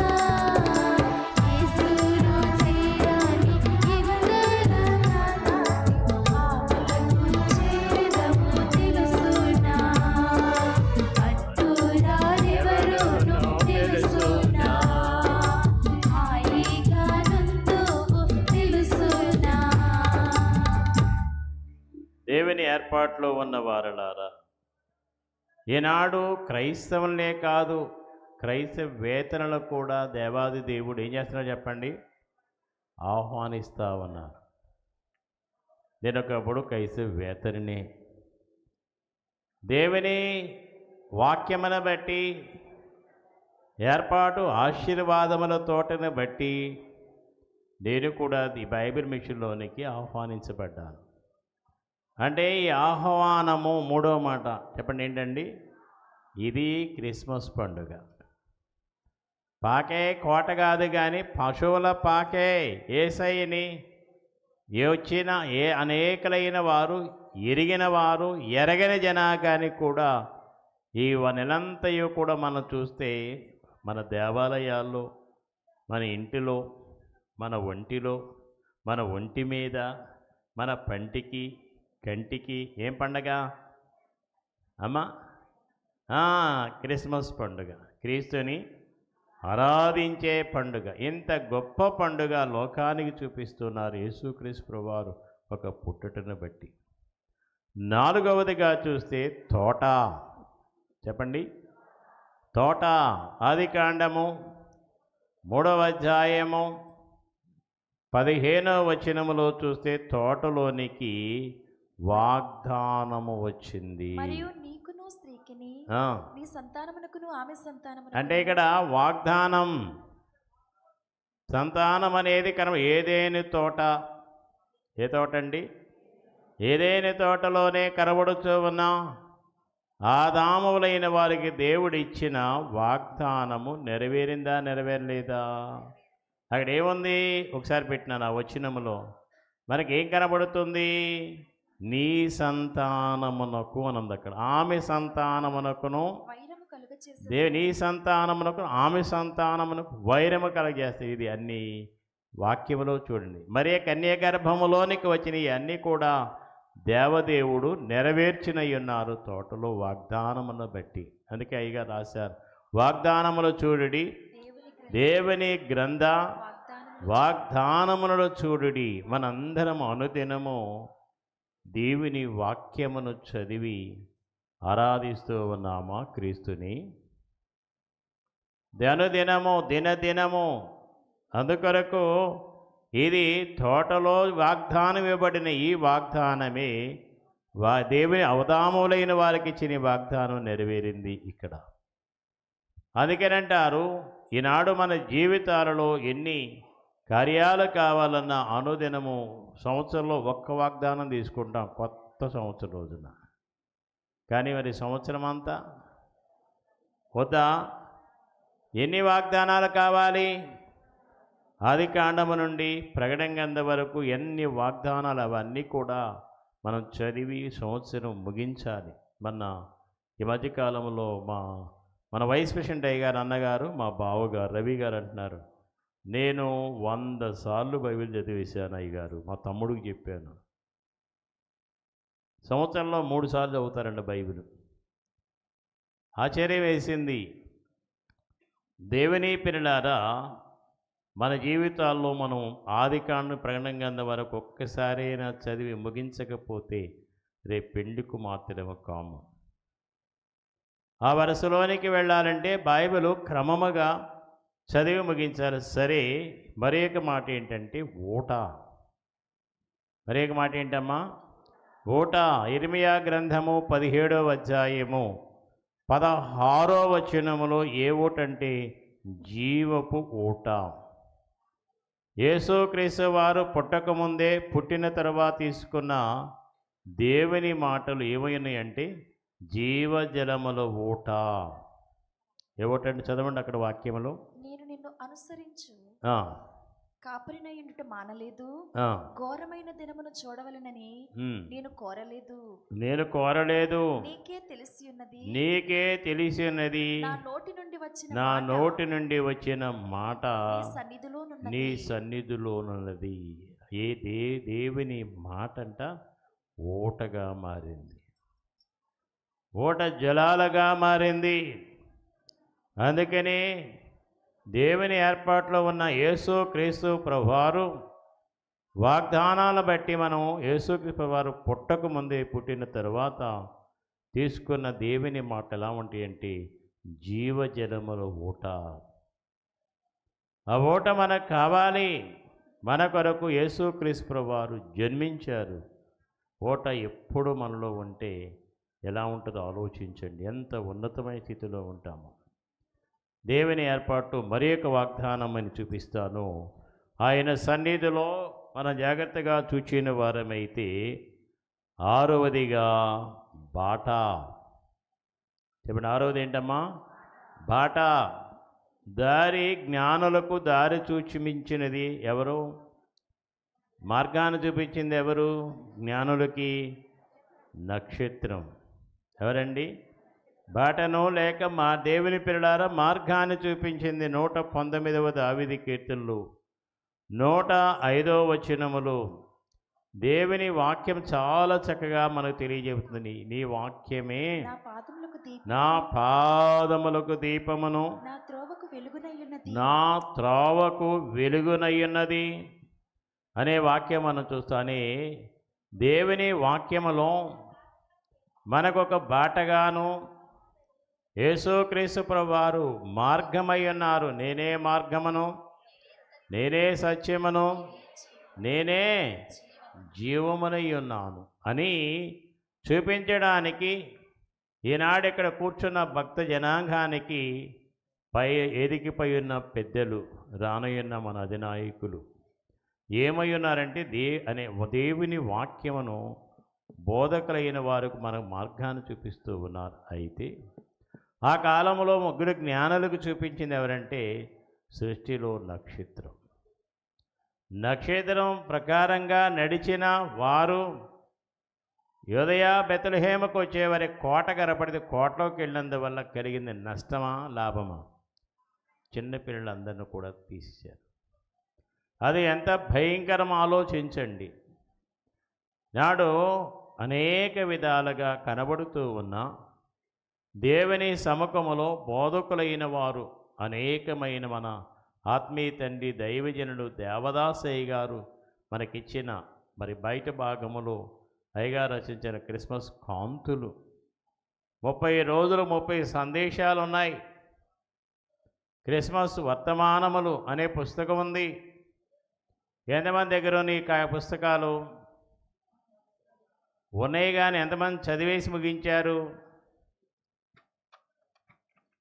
యేసును చేరాని ఇవలన పాపములను చేరదము తెలుసునా. అడ్డురారెవరును తెలుసునా. హాయిగా నుందువు తెలుసునా. దేవుని ఏర్పాట్లో ఉన్న వారలారా, ఈనాడు క్రైస్తవులనే కాదు, క్రైస్తవేతరులు కూడా దేవాది దేవుడు ఏం చేస్తున్నారో చెప్పండి? ఆహ్వానిస్తా ఉన్నారు. నేను ఒకప్పుడు క్రైస్తవేతరిని. దేవుని వాక్యమును బట్టి, ఏర్పాటు ఆశీర్వాదముల తోటను బట్టి నేను కూడా ఈ బైబిల్ మిషన్లోనికి ఆహ్వానించబడ్డాను. అంటే ఈ ఆహ్వానము మూడో మాట చెప్పండి ఏంటండి? ఇది క్రిస్మస్ పండుగ. పాకే కోట కాదు కానీ పశువుల పాకే యేసయ్యని వచ్చిన అనేకలైన వారు, ఎరిగిన వారు, ఎరగని జనాగానికి కూడా ఈ నెలంతయు కూడా మనం చూస్తే మన దేవాలయాల్లో, మన ఇంటిలో, మన ఒంటిలో, మన ఒంటి మీద, మన పంటికి, కంటికి ఏం పండగ అమ్మా? క్రిస్మస్ పండుగ. క్రీస్తుని ఆరాధించే పండుగ. ఇంత గొప్ప పండుగ లోకానికి చూపిస్తున్నారు యేసుక్రీస్తు ప్రభువారు ఒక పుట్టుటను బట్టి. నాలుగవదిగా చూస్తే తోట. చెప్పండి, తోట. ఆదికాండము 3వ అధ్యాయము 15వ వచనములో చూస్తే తోటలోనికి వాగ్దానము వచ్చింది. మరియు నీకును స్త్రీకిని నీ సంతానమునకును ఆమె సంతానమునకును. అంటే ఇక్కడ వాగ్దానం, సంతానం అనేది ఏదేని తోట. ఏ తోట అండి? ఏదేని తోటలోనే కనబడుతూ ఉన్నాం. ఆదాములైన వారికి దేవుడు ఇచ్చిన వాగ్దానము నెరవేరిందా, నెరవేరలేదా? అక్కడ ఏముంది? ఒకసారి పెట్టినాను ఆ వచనములో. మనకి ఏం కనబడుతుంది? నీ సంతానమునకు అనంది అక్కడ. ఆమె సంతానమునకును వైరము కలుగచేసి నీ సంతానమునకు ఆమె సంతానమునకు వైరము కలగజేస్తే. ఇది అన్ని వాక్యములో చూడండి. మరి కన్య గర్భములోనికి వచ్చినవి అన్నీ కూడా దేవదేవుడు నెరవేర్చినవి ఉన్నారు తోటలో వాగ్దానమును బట్టి. అందుకే అయ్యగా రాశారు, వాగ్దానములు చూడుడి, దేవుని గ్రంథ వాగ్దానములలో చూడుడి. మనందరం అనుదినము దేవుని వాక్యమును చదివి ఆరాధిస్తూ ఉన్నామా క్రీస్తుని? దినదినము దినదినము. అందుకొరకు ఇది తోటలో వాగ్దానం ఇవ్వబడిన ఈ వాగ్దానమే దేవుని అవతాములైన వారికి ఇచ్చిన వాగ్దానం నెరవేరింది ఇక్కడ. అందుకేనంటారు, ఈనాడు మన జీవితాలలో ఎన్ని కార్యాలు కావాలన్నా అనుదినము సంవత్సరంలో ఒక్క వాగ్దానం తీసుకుంటాం కొత్త సంవత్సరం రోజున. కానీ మరి సంవత్సరం అంతా వద్దా? ఎన్ని వాగ్దానాలు కావాలి? ఆదికాండము నుండి ప్రకటన గ్రంథం వరకు ఎన్ని వాగ్దానాలు, అవన్నీ కూడా మనం చదివి సంవత్సరం ముగించాలి. ఈ మధ్యకాలంలో మన వైస్ ప్రెసిడెంట్ అయ్యగారు అన్నగారు, మా బావగారు రవి గారు అంటున్నారు, నేను 100 సార్లు బైబిల్ చదివేశాను అయ్యగారు. మా తమ్ముడికి చెప్పాను. సంవత్సరంలో 3 సార్లు చదువుతారండి బైబిల్. ఆశ్చర్యం వేసింది. దేవుని పిల్లలారా, మన జీవితాల్లో మనం ఆదికాండం ప్రకటన గ్రంథం వరకు ఒక్కసారైనా చదివి ముగించకపోతే రేపు పెళ్లికు మాత్రమే కాము. ఆ వరుసలోనికి వెళ్ళాలంటే బైబిల్ క్రమముగా చదివి ముగించాలి. సరే, మరి ఒక మాట ఏంటంటే ఊట. మరి ఒక మాట ఏంటమ్మా? ఊట. ఇర్మియా గ్రంథము 17వ అధ్యాయము 16వ వచనములో ఏ ఊట అంటే జీవపు ఊట. యేసుక్రీస్తు వారు పుట్టకముందే పుట్టిన తర్వాత తీసుకున్న దేవుని మాటలు ఏమైనాయంటే జీవజలముల ఊట. ఏ ఊట అంటే చదవండి అక్కడ వాక్యములో. నేను నిన్ను అనుసరించు ఆ, కాపరినయుండుట మానలేదు, ఆ, ఘోరమైన దినమును చూడవలెనని నేను కోరలేదు. నేను కోరలేదు, నీకే తెలిసి ఉన్నది, నీకే తెలిసి ఉన్నది, నా నోటి నుండి వచ్చిన నా మాట నోటి నుండి వచ్చిన మాట నీ సన్నిధిలోనున్నది. నీ సన్నిధిలోనున్నది. ఏ దేవుని మాట అంట ఊటగా మారింది, ఊట జలాలుగా మారింది. అందుకని దేవుని ఏర్పాట్లో ఉన్న యేసుక్రీస్తు ప్రభువారు వాగ్దానాలను బట్టి మనం యేసుక్రీస్తు ప్రభువారు పుట్టక ముందే పుట్టిన తరువాత తీసుకున్న దేవుని మాట ఎలా ఉంటాయి అంటే జీవజలముల ఊట. ఆ ఊట మనకు కావాలి. మన కొరకు యేసుక్రీస్తు ప్రభువారు జన్మించారు. ఊట ఎప్పుడు మనలో ఉంటే ఎలా ఉంటుందో ఆలోచించండి. ఎంత ఉన్నతమైన స్థితిలో ఉంటామో. దేవుని ఏర్పాటు మరి ఒక వాగ్దానం అని చూపిస్తాను. ఆయన సన్నిధిలో మనం జాగ్రత్తగా చూచిన వారమైతే 6వదిగా బాట. చెప్పండి, 6వది ఏంటమ్మా? బాట. దారి జ్ఞానులకు దారి చూపించినది ఎవరు? మార్గాన్ని చూపించింది ఎవరు జ్ఞానులకి? నక్షత్రం. ఎవరండి? బాటను లేక మా దేవుని పిల్లలారా మార్గాన్ని చూపించింది. 119వ దావీదు కీర్తనలు 105వ వచనములు దేవుని వాక్యం చాలా చక్కగా మనకు తెలియజేస్తుంది. నీ వాక్యమే నా పాదములకు దీపము, నా పాదములకు దీపమును, నా త్రోవకు వెలుగునయ్యున్నది. నా త్రోవకు వెలుగునయ్యున్నది అనే వాక్యం మనం చూస్తానే. దేవుని వాక్యములో మనకొక బాటగాను యేసుక్రీస్తు ప్రభువారు మార్గమై ఉన్నారు. నేనే మార్గమును, నేనే సత్యమును, నేనే జీవమునై ఉన్నాను అని చూపించడానికి ఈనాడు ఇక్కడ కూర్చున్న భక్త జనాంగానికి ఎదిగిపై ఉన్న పెద్దలు, రానయున్న మన అధినాయకులు ఏమై ఉన్నారంటే దేవుని వాక్యమును బోధకులైన వారికి మనకు మార్గాన్ని చూపిస్తూ ఉన్నారు. అయితే ఆ కాలంలో ముగ్గురు జ్ఞానులకు చూపించింది ఎవరంటే సృష్టిలో నక్షత్రం. నక్షత్రం ప్రకారంగా నడిచిన వారు యోదయ బెత్లెహేముకు వచ్చేవారి కోట కనపడితే కోటలోకి వెళ్ళినందువల్ల కలిగింది నష్టమా లాభమా? చిన్నపిల్లలందరినీ కూడా తీసేశారు. అది ఎంత భయంకరం ఆలోచించండి. నాడు అనేక విధాలుగా కనబడుతూ ఉన్న దేవుని సముఖములో బోధకులైన వారు అనేకమైన మన ఆత్మీయ తండ్రి దైవజనుడు దేవదాసయ్య గారు మనకిచ్చిన మరి బయట భాగములో అయ్యగారు రచించిన క్రిస్మస్ కాంతులు 30 రోజులు 30 సందేశాలు ఉన్నాయి. క్రిస్మస్ వర్తమానములు అనే పుస్తకం ఉంది. ఎంతమంది దగ్గర నీ పుస్తకాలు ఉన్నాయి? కానీ ఎంతమంది చదివేసి ముగించారు?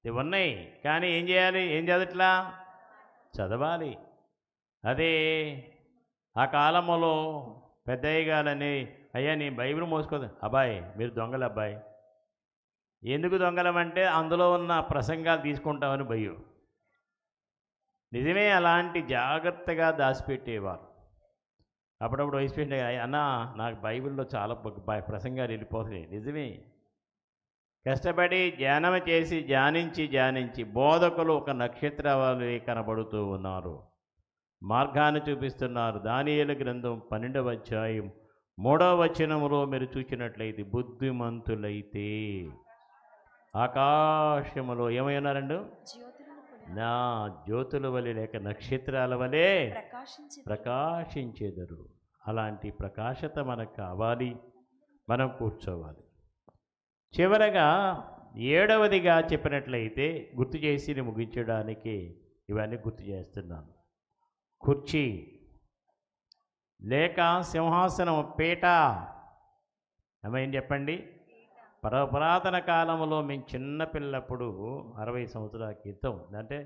ఇవి ఉన్నాయి కానీ ఏం చేయాలి? ఏం చదవట్లా? చదవాలి. అదే ఆ కాలంలో పెద్దయ్య గారని, అయ్యా నీ బైబిల్ మోసుకోదు. అబ్బాయి మీరు దొంగలు అబ్బాయి. ఎందుకు దొంగలమంటే అందులో ఉన్న ప్రసంగాలు తీసుకుంటామని భయం. నిజమే, అలాంటి జాగ్రత్తగా దాచిపెట్టేవారు. అప్పుడప్పుడు వయసు పెట్టే అన్న నాకు బైబిల్లో చాలా ప్రసంగాలు వెళ్ళిపోతున్నాయి. నిజమే, కష్టపడి ధ్యానం చేసి ధ్యానించి బోధకులు ఒక నక్షత్రాలు కనబడుతూ ఉన్నారు, మార్గాన్ని చూపిస్తున్నారు. దానియేలు గ్రంథం 12వ అధ్యాయం 3వ వచనములో మీరు చూసినట్లయితే బుద్ధిమంతులైతే ఆకాశములో ఏమై ఉన్నారండు? జ్యోతులను కొలిమి నా జ్యోతుల వలె లేక నక్షత్రాల వలె ప్రకాశించి ప్రకాశించేదరు. అలాంటి ప్రకాశత మనకు కావాలి, మనం కూర్చోవాలి. చివరగా 7వదిగా చెప్పినట్లయితే గుర్తు చేసి ముగించడానికి ఇవన్నీ గుర్తు చేస్తున్నాను. కుర్చీ లేక సింహాసనం, పీట. ఏమైంది చెప్పండి? పురాతన కాలంలో మేము చిన్నపిల్లప్పుడు 60 సంవత్సరాల క్రితం, అంటే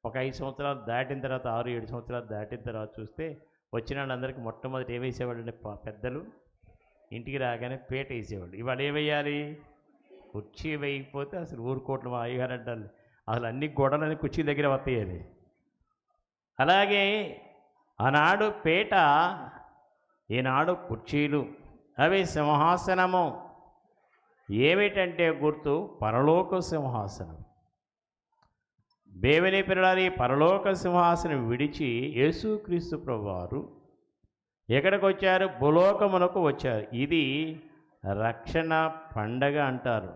ఒక 5 సంవత్సరాలు దాటిన తర్వాత 6-7 సంవత్సరాలు దాటిన తర్వాత చూస్తే వచ్చిన వాళ్ళందరికీ మొట్టమొదటి ఏమేసేవాళ్ళు అంటే పెద్దలు ఇంటికి రాగానే పీట వేసేవాళ్ళు. ఇవాళ ఏమేయాలి? కుర్చీ వేయకపోతే అసలు ఊరుకోవట్లేదు. మా అయ్యగారు అంటారు అసలు అన్ని గొడవలని కుర్చీ దగ్గర వస్తాయి. అలాగే ఆనాడు పీట, ఈనాడు కుర్చీలు, అవి సింహాసనము. ఏమిటంటే గుర్తు పరలోక సింహాసనం. దేవుని పిల్లలు ఈ పరలోక సింహాసనం విడిచి యేసుక్రీస్తు ప్రభువారు ఎక్కడికి వచ్చారు? భూలోకమునకు వచ్చారు. ఇది రక్షణ పండగ అంటారు.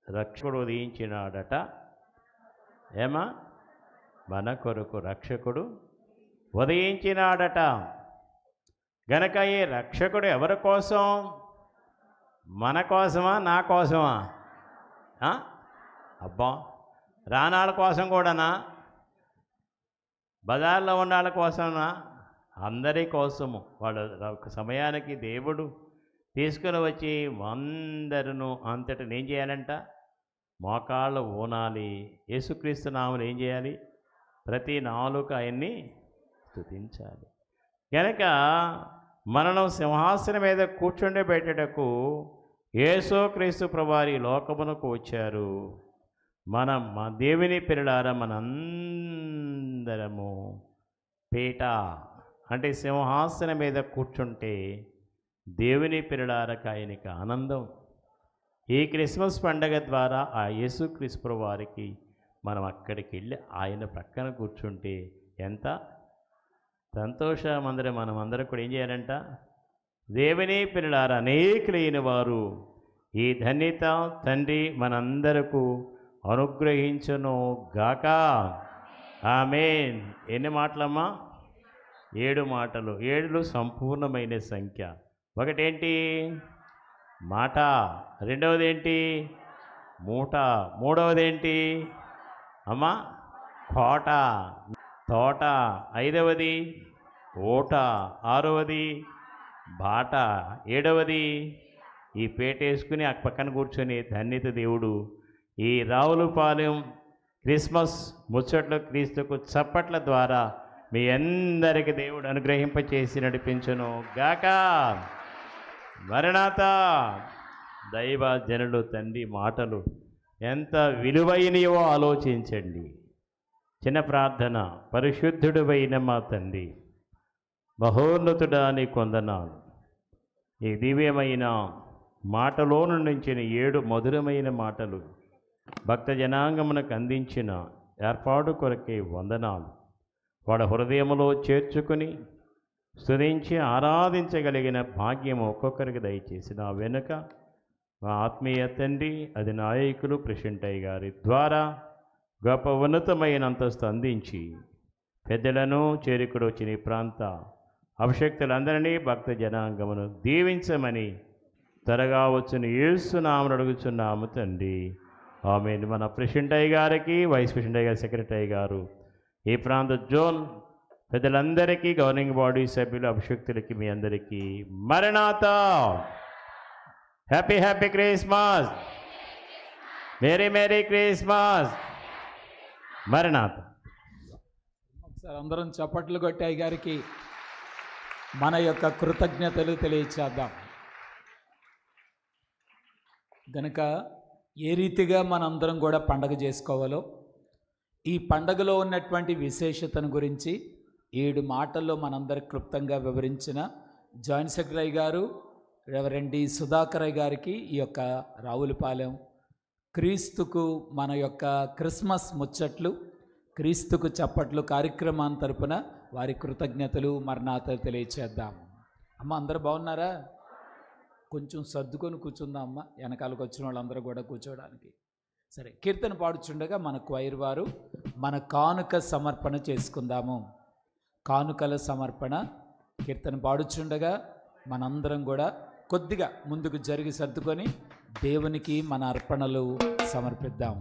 రక్షకుడు ఉదయించినాడట. ఏమా? మన కొరకు రక్షకుడు ఉదయించినాడట. గనక ఈ రక్షకుడు ఎవరి కోసం? మన కోసమా, నా కోసమా? అబ్బా, రానాళ్ళ కోసం కూడానా? బజార్లో ఉన్న వాళ్ళ కోసమా? అందరి కోసము. వాళ్ళ సమయానికి దేవుడు తీసుకుని వచ్చి అందరూ అంతటా ఏం చేయాలంట? మోకాళ్ళు ఊనాలి. యేసుక్రీస్తు నామమున ఏం చేయాలి? ప్రతి నాలుక ఆయన్ని స్తుతించాలి. కనుక మనం సింహాసనం మీద కూర్చుండే పెట్టటకు యేసుక్రీస్తు ప్రభువారు లోకమునకు వచ్చారు. మా దేవుని పిల్లలారా, మనందరము పీట అంటే సింహాసనం మీద కూర్చుంటే దేవుని పిల్లలారకు ఆయనకి ఆనందం. ఈ క్రిస్మస్ పండగ ద్వారా ఆ యేసుక్రీస్తు ప్రభువారికి మనం అక్కడికి వెళ్ళి ఆయన ప్రక్కన కూర్చుంటే ఎంత సంతోషం. మనం అందరం కూడా ఏం చేయాలంట? దేవుని పిల్లలారా, అనేకులైన వారు ఈ ధన్యత తండ్రి మనందరకు అనుగ్రహించును గాక. ఆమేన్. ఎన్ని మాటలమ్మా? 7 మాటలు. 7 సంపూర్ణమైన సంఖ్య. ఒకటేంటి? మాట. రెండవది ఏంటి? మూట. మూడవది ఏంటి అమ్మా? కోట, తోట. 5వది ఓట. 6వది బాట. 7వది ఈ పేట వేసుకుని ఆ పక్కన కూర్చొని ధన్యత దేవుడు ఈ రావులపాలెం క్రిస్మస్ ముచ్చట్లు క్రీస్తుకు చప్పట్ల ద్వారా మీ అందరికి దేవుడు అనుగ్రహింపచేసి నడిపించును గాక. మరణాత. దైవ జనులు తండ్రి మాటలు ఎంత విలువైనవో ఆలోచించండి. చిన్న ప్రార్థన. పరిశుద్ధుడువైన మా తండ్రి, మహోన్నతుడా నీ కొందనాలు. ఈ దివ్యమైన మాటలోను నుంచి 7 మధురమైన మాటలు భక్త జనాంగమునకు అందించిన ఏర్పాటు కొరకే వందనాలు. వాడు హృదయములో చేర్చుకుని స్తుతించి ఆరాధించగలిగిన భాగ్యం ఒక్కొక్కరికి దయచేసి నా వెనుక మా ఆత్మీయ తండ్రి అది నాయకులు ప్రెసిడెంట్ గారి ద్వారా గొప్ప ఉన్నతమైన అంతస్తు అందించి పెద్దలను చేరికడు వచ్చిన ఈ ప్రాంత అభిషక్తులందరినీ భక్త జనాంగమును దీవించమని త్వరగా వచ్చిన యేసు నామమున అడుగుచున్నాము తండ్రి. ఆమేన్. మన ప్రెసిడెంట్ గారికి, వైస్ ప్రెసిడెంట్ గారు, సెక్రటరీ గారు, ఈ ప్రాంత జోన్ పెద్దలందరికీ, గవర్నింగ్ బాడీ సభ్యులు, అభిషక్తులకి మీ అందరికీ మరణాత. Happy happy Christmas. Merry merry Christmas. మరణాత. ఒకసారి అందరం చప్పట్లు కొట్టి అయ్యగారికి మన యొక్క కృతజ్ఞతలు తెలియచేద్దాం. గనుక ఏ రీతిగా మనందరం కూడా పండగ చేసుకోవాలో, ఈ పండగలో ఉన్నటువంటి విశేషతను గురించి 7 మాటల్లో మనందరికి క్లుప్తంగా వివరించిన జాయింట్ సెక్రటరీ గారు రెవరెండ్ డి సుధాకర్ గారికి ఈ యొక్క రావులపాలెం క్రీస్తుకు మన యొక్క క్రిస్మస్ ముచ్చట్లు, క్రీస్తుకు చప్పట్లు కార్యక్రమాన్ని తరపున వారి కృతజ్ఞతలు మరణాతలు తెలియచేద్దాం. అమ్మ అందరూ బాగున్నారా? కొంచెం సర్దుకొని కూర్చుందాం అమ్మ, వెనకాలకు వచ్చిన వాళ్ళందరూ కూడా కూర్చోవడానికి. సరే, కీర్తన పాడుచుండగా మన క్వైర్ వారు మన కానుక సమర్పణ చేసుకుందాము. కానుకల సమర్పణ కీర్తన పాడుచుండగా మనందరం కూడా కొద్దిగా ముందుకు జరిగి సర్దుకొని దేవునికి మన అర్పణలు సమర్పిద్దాం.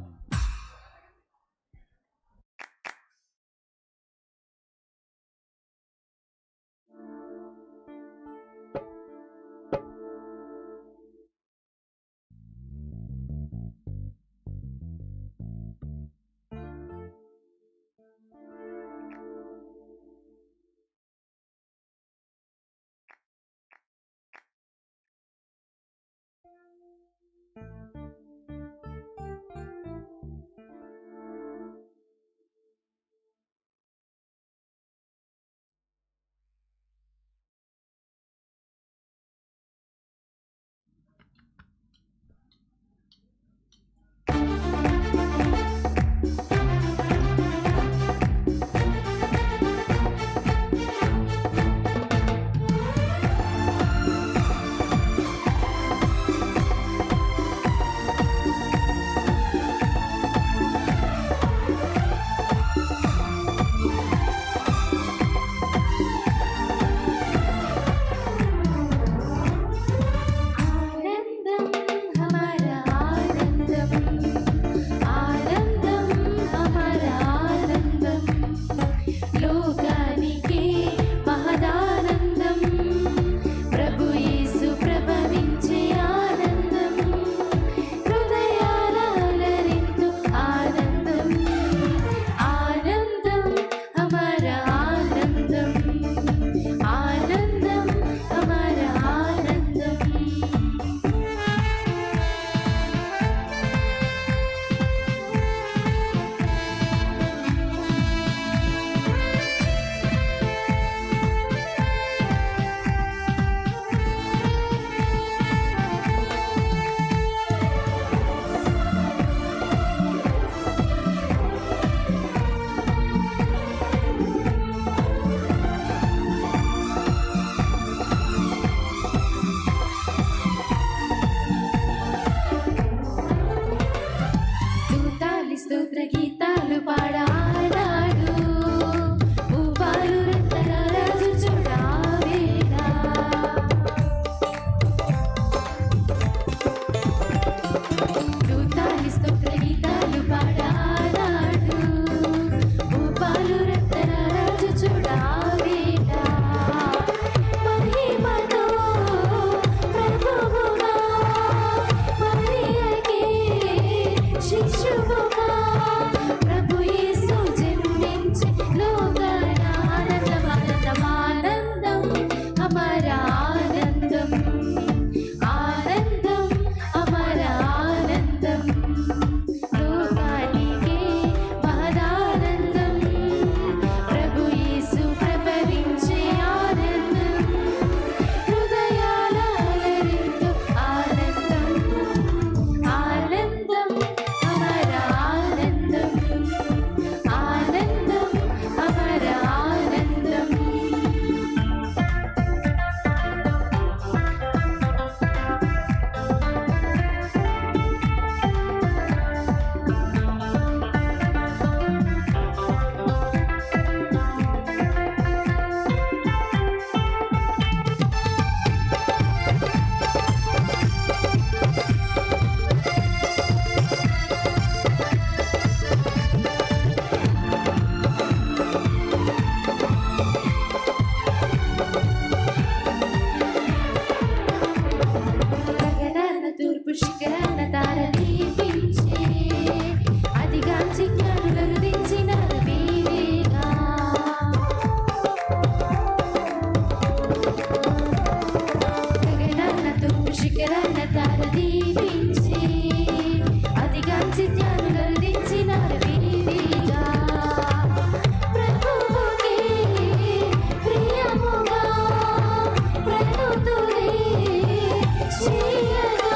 చేయగా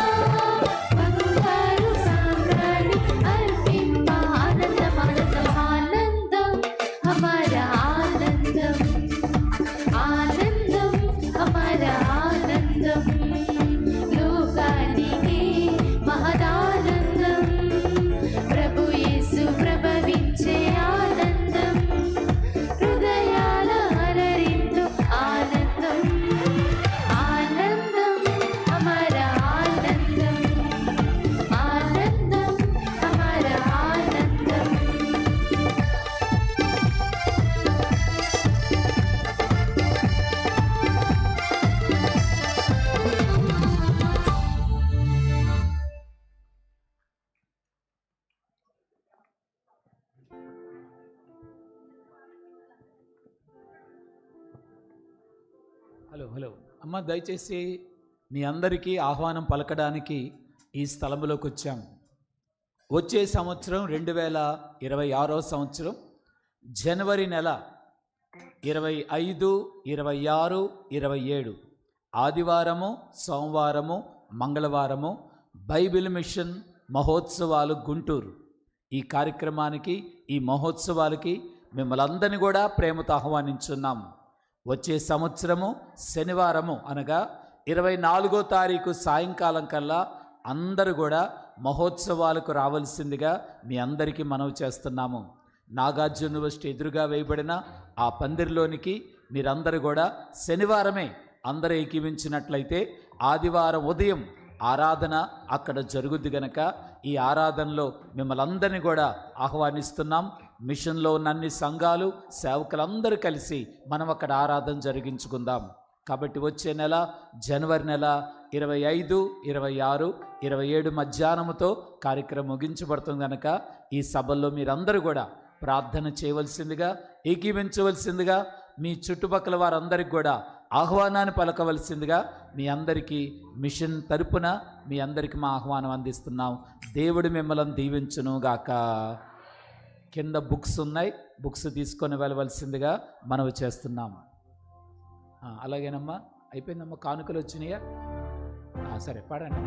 భక్తులారు హలో అమ్మ, దయచేసి మీ అందరికీ ఆహ్వానం పలకడానికి ఈ స్థలంలోకి వచ్చాం. వచ్చే సంవత్సరం 2026 సంవత్సరం జనవరి నెల 25, 26, 27 ఆదివారము, సోమవారము, మంగళవారము బైబిల్ మిషన్ మహోత్సవాలు గుంటూరు. ఈ కార్యక్రమానికి, ఈ మహోత్సవాలకి మిమ్మల్ని అందరినీ కూడా ప్రేమతో ఆహ్వానించున్నాం. వచ్చే సంవత్సరము శనివారము అనగా 24వ తారీఖు సాయంకాలం కల్లా అందరూ కూడా మహోత్సవాలకు రావాల్సిందిగా మీ అందరికీ మనవి చేస్తున్నాము. నాగార్జున యూనివర్సిటీ ఎదురుగా వేయబడిన ఆ పందిరిలోనికి మీరందరూ కూడా శనివారమే అందరూ ఏకీవించినట్లయితే ఆదివారం ఉదయం ఆరాధన అక్కడ జరుగుద్ది గనక ఈ ఆరాధనలో మిమ్మల్ని అందరినీ కూడా ఆహ్వానిస్తున్నాం. మిషన్లో ఉన్న అన్ని సంఘాలు, సేవకులందరూ కలిసి మనం అక్కడ ఆరాధన జరిగించుకుందాం. కాబట్టి వచ్చే నెల జనవరి నెల 25, 26, 27 మధ్యాహ్నముతో కార్యక్రమం ముగించబడుతుంది కనుక ఈ సభల్లో మీరందరూ కూడా ప్రార్థన చేయవలసిందిగా, ఏకీవించవలసిందిగా, మీ చుట్టుపక్కల వారందరికీ కూడా ఆహ్వానాన్ని పలకవలసిందిగా మీ అందరికీ మిషన్ తరపున మీ అందరికీ మా ఆహ్వానం అందిస్తున్నాం. దేవుడు మిమ్మల్ని దీవించును గాక. కింద బుక్స్ ఉన్నాయి, బుక్స్ తీసుకొని వెళ్ళవలసిందిగా మనవి చేస్తున్నాం. అలాగేనమ్మా, అయిపోయిందమ్మా. కానుకలు వచ్చినాయా? సరే, పాడండి.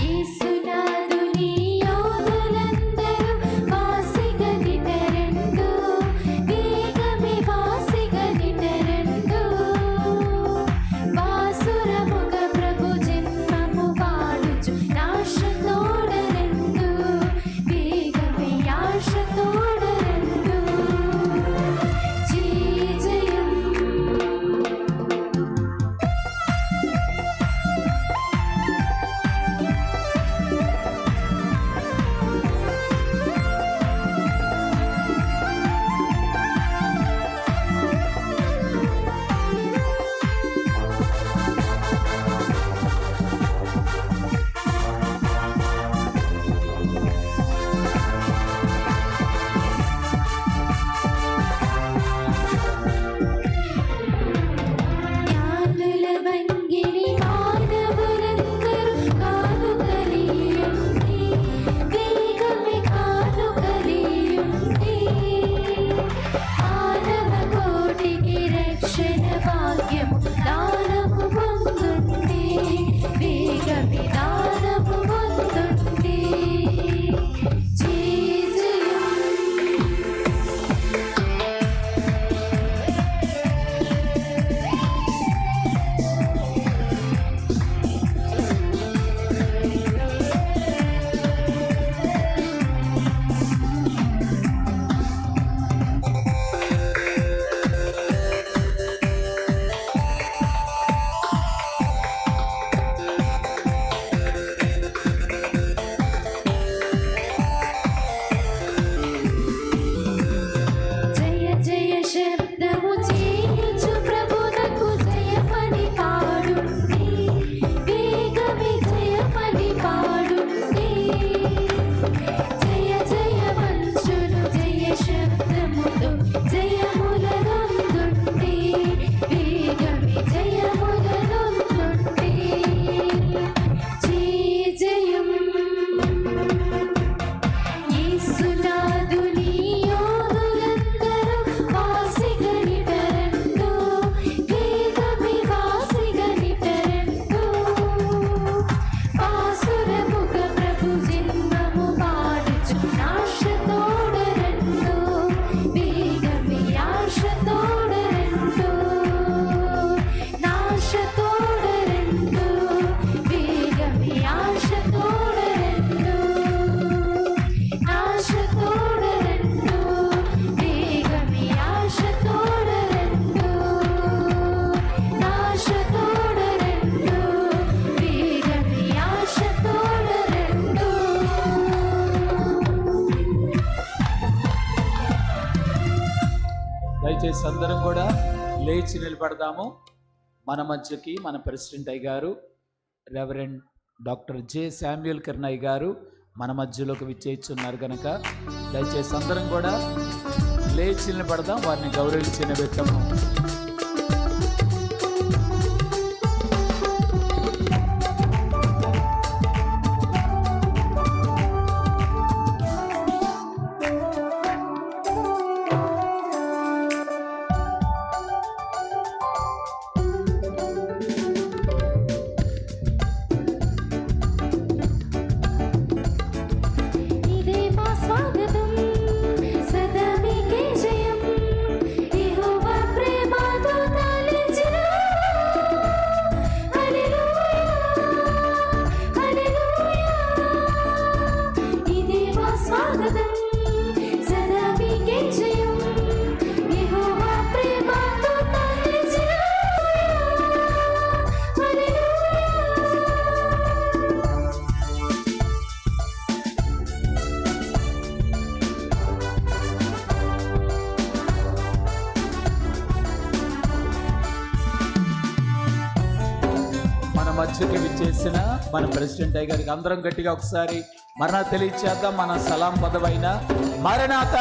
యేసునాథుని దయచేసి అందరం కూడా లేచి నిలబడదాము. మన మధ్యకి మన ప్రెసిడెంట్ అయ్య గారు reverend doctor J Samuel Kiran గారు మన మధ్యలోకి విచ్చేస్తున్నారు కనుక దయచేసి అందరం కూడా లేచి నిలబడదాం, వారిని గౌరవించిన వ్యక్తము. ఇదే మా స్వాగతం, సదా మీకే జయం, యెహోవా ప్రేమతో తలచిన హల్లెలూయా హల్లెలూయా. ఇదే మా స్వాగతం, సదా మీకే జయం, యెహోవా ప్రేమతో తలచిన హల్లెలూయా. మన మధ్యకి విచ్చేసిన మన ప్రెసిడెంట్ అయ్య గారికి అందరం గట్టిగా ఒకసారి మరణాత తెలియచేద్దాం. మన సలాం పదవైన మరణాత.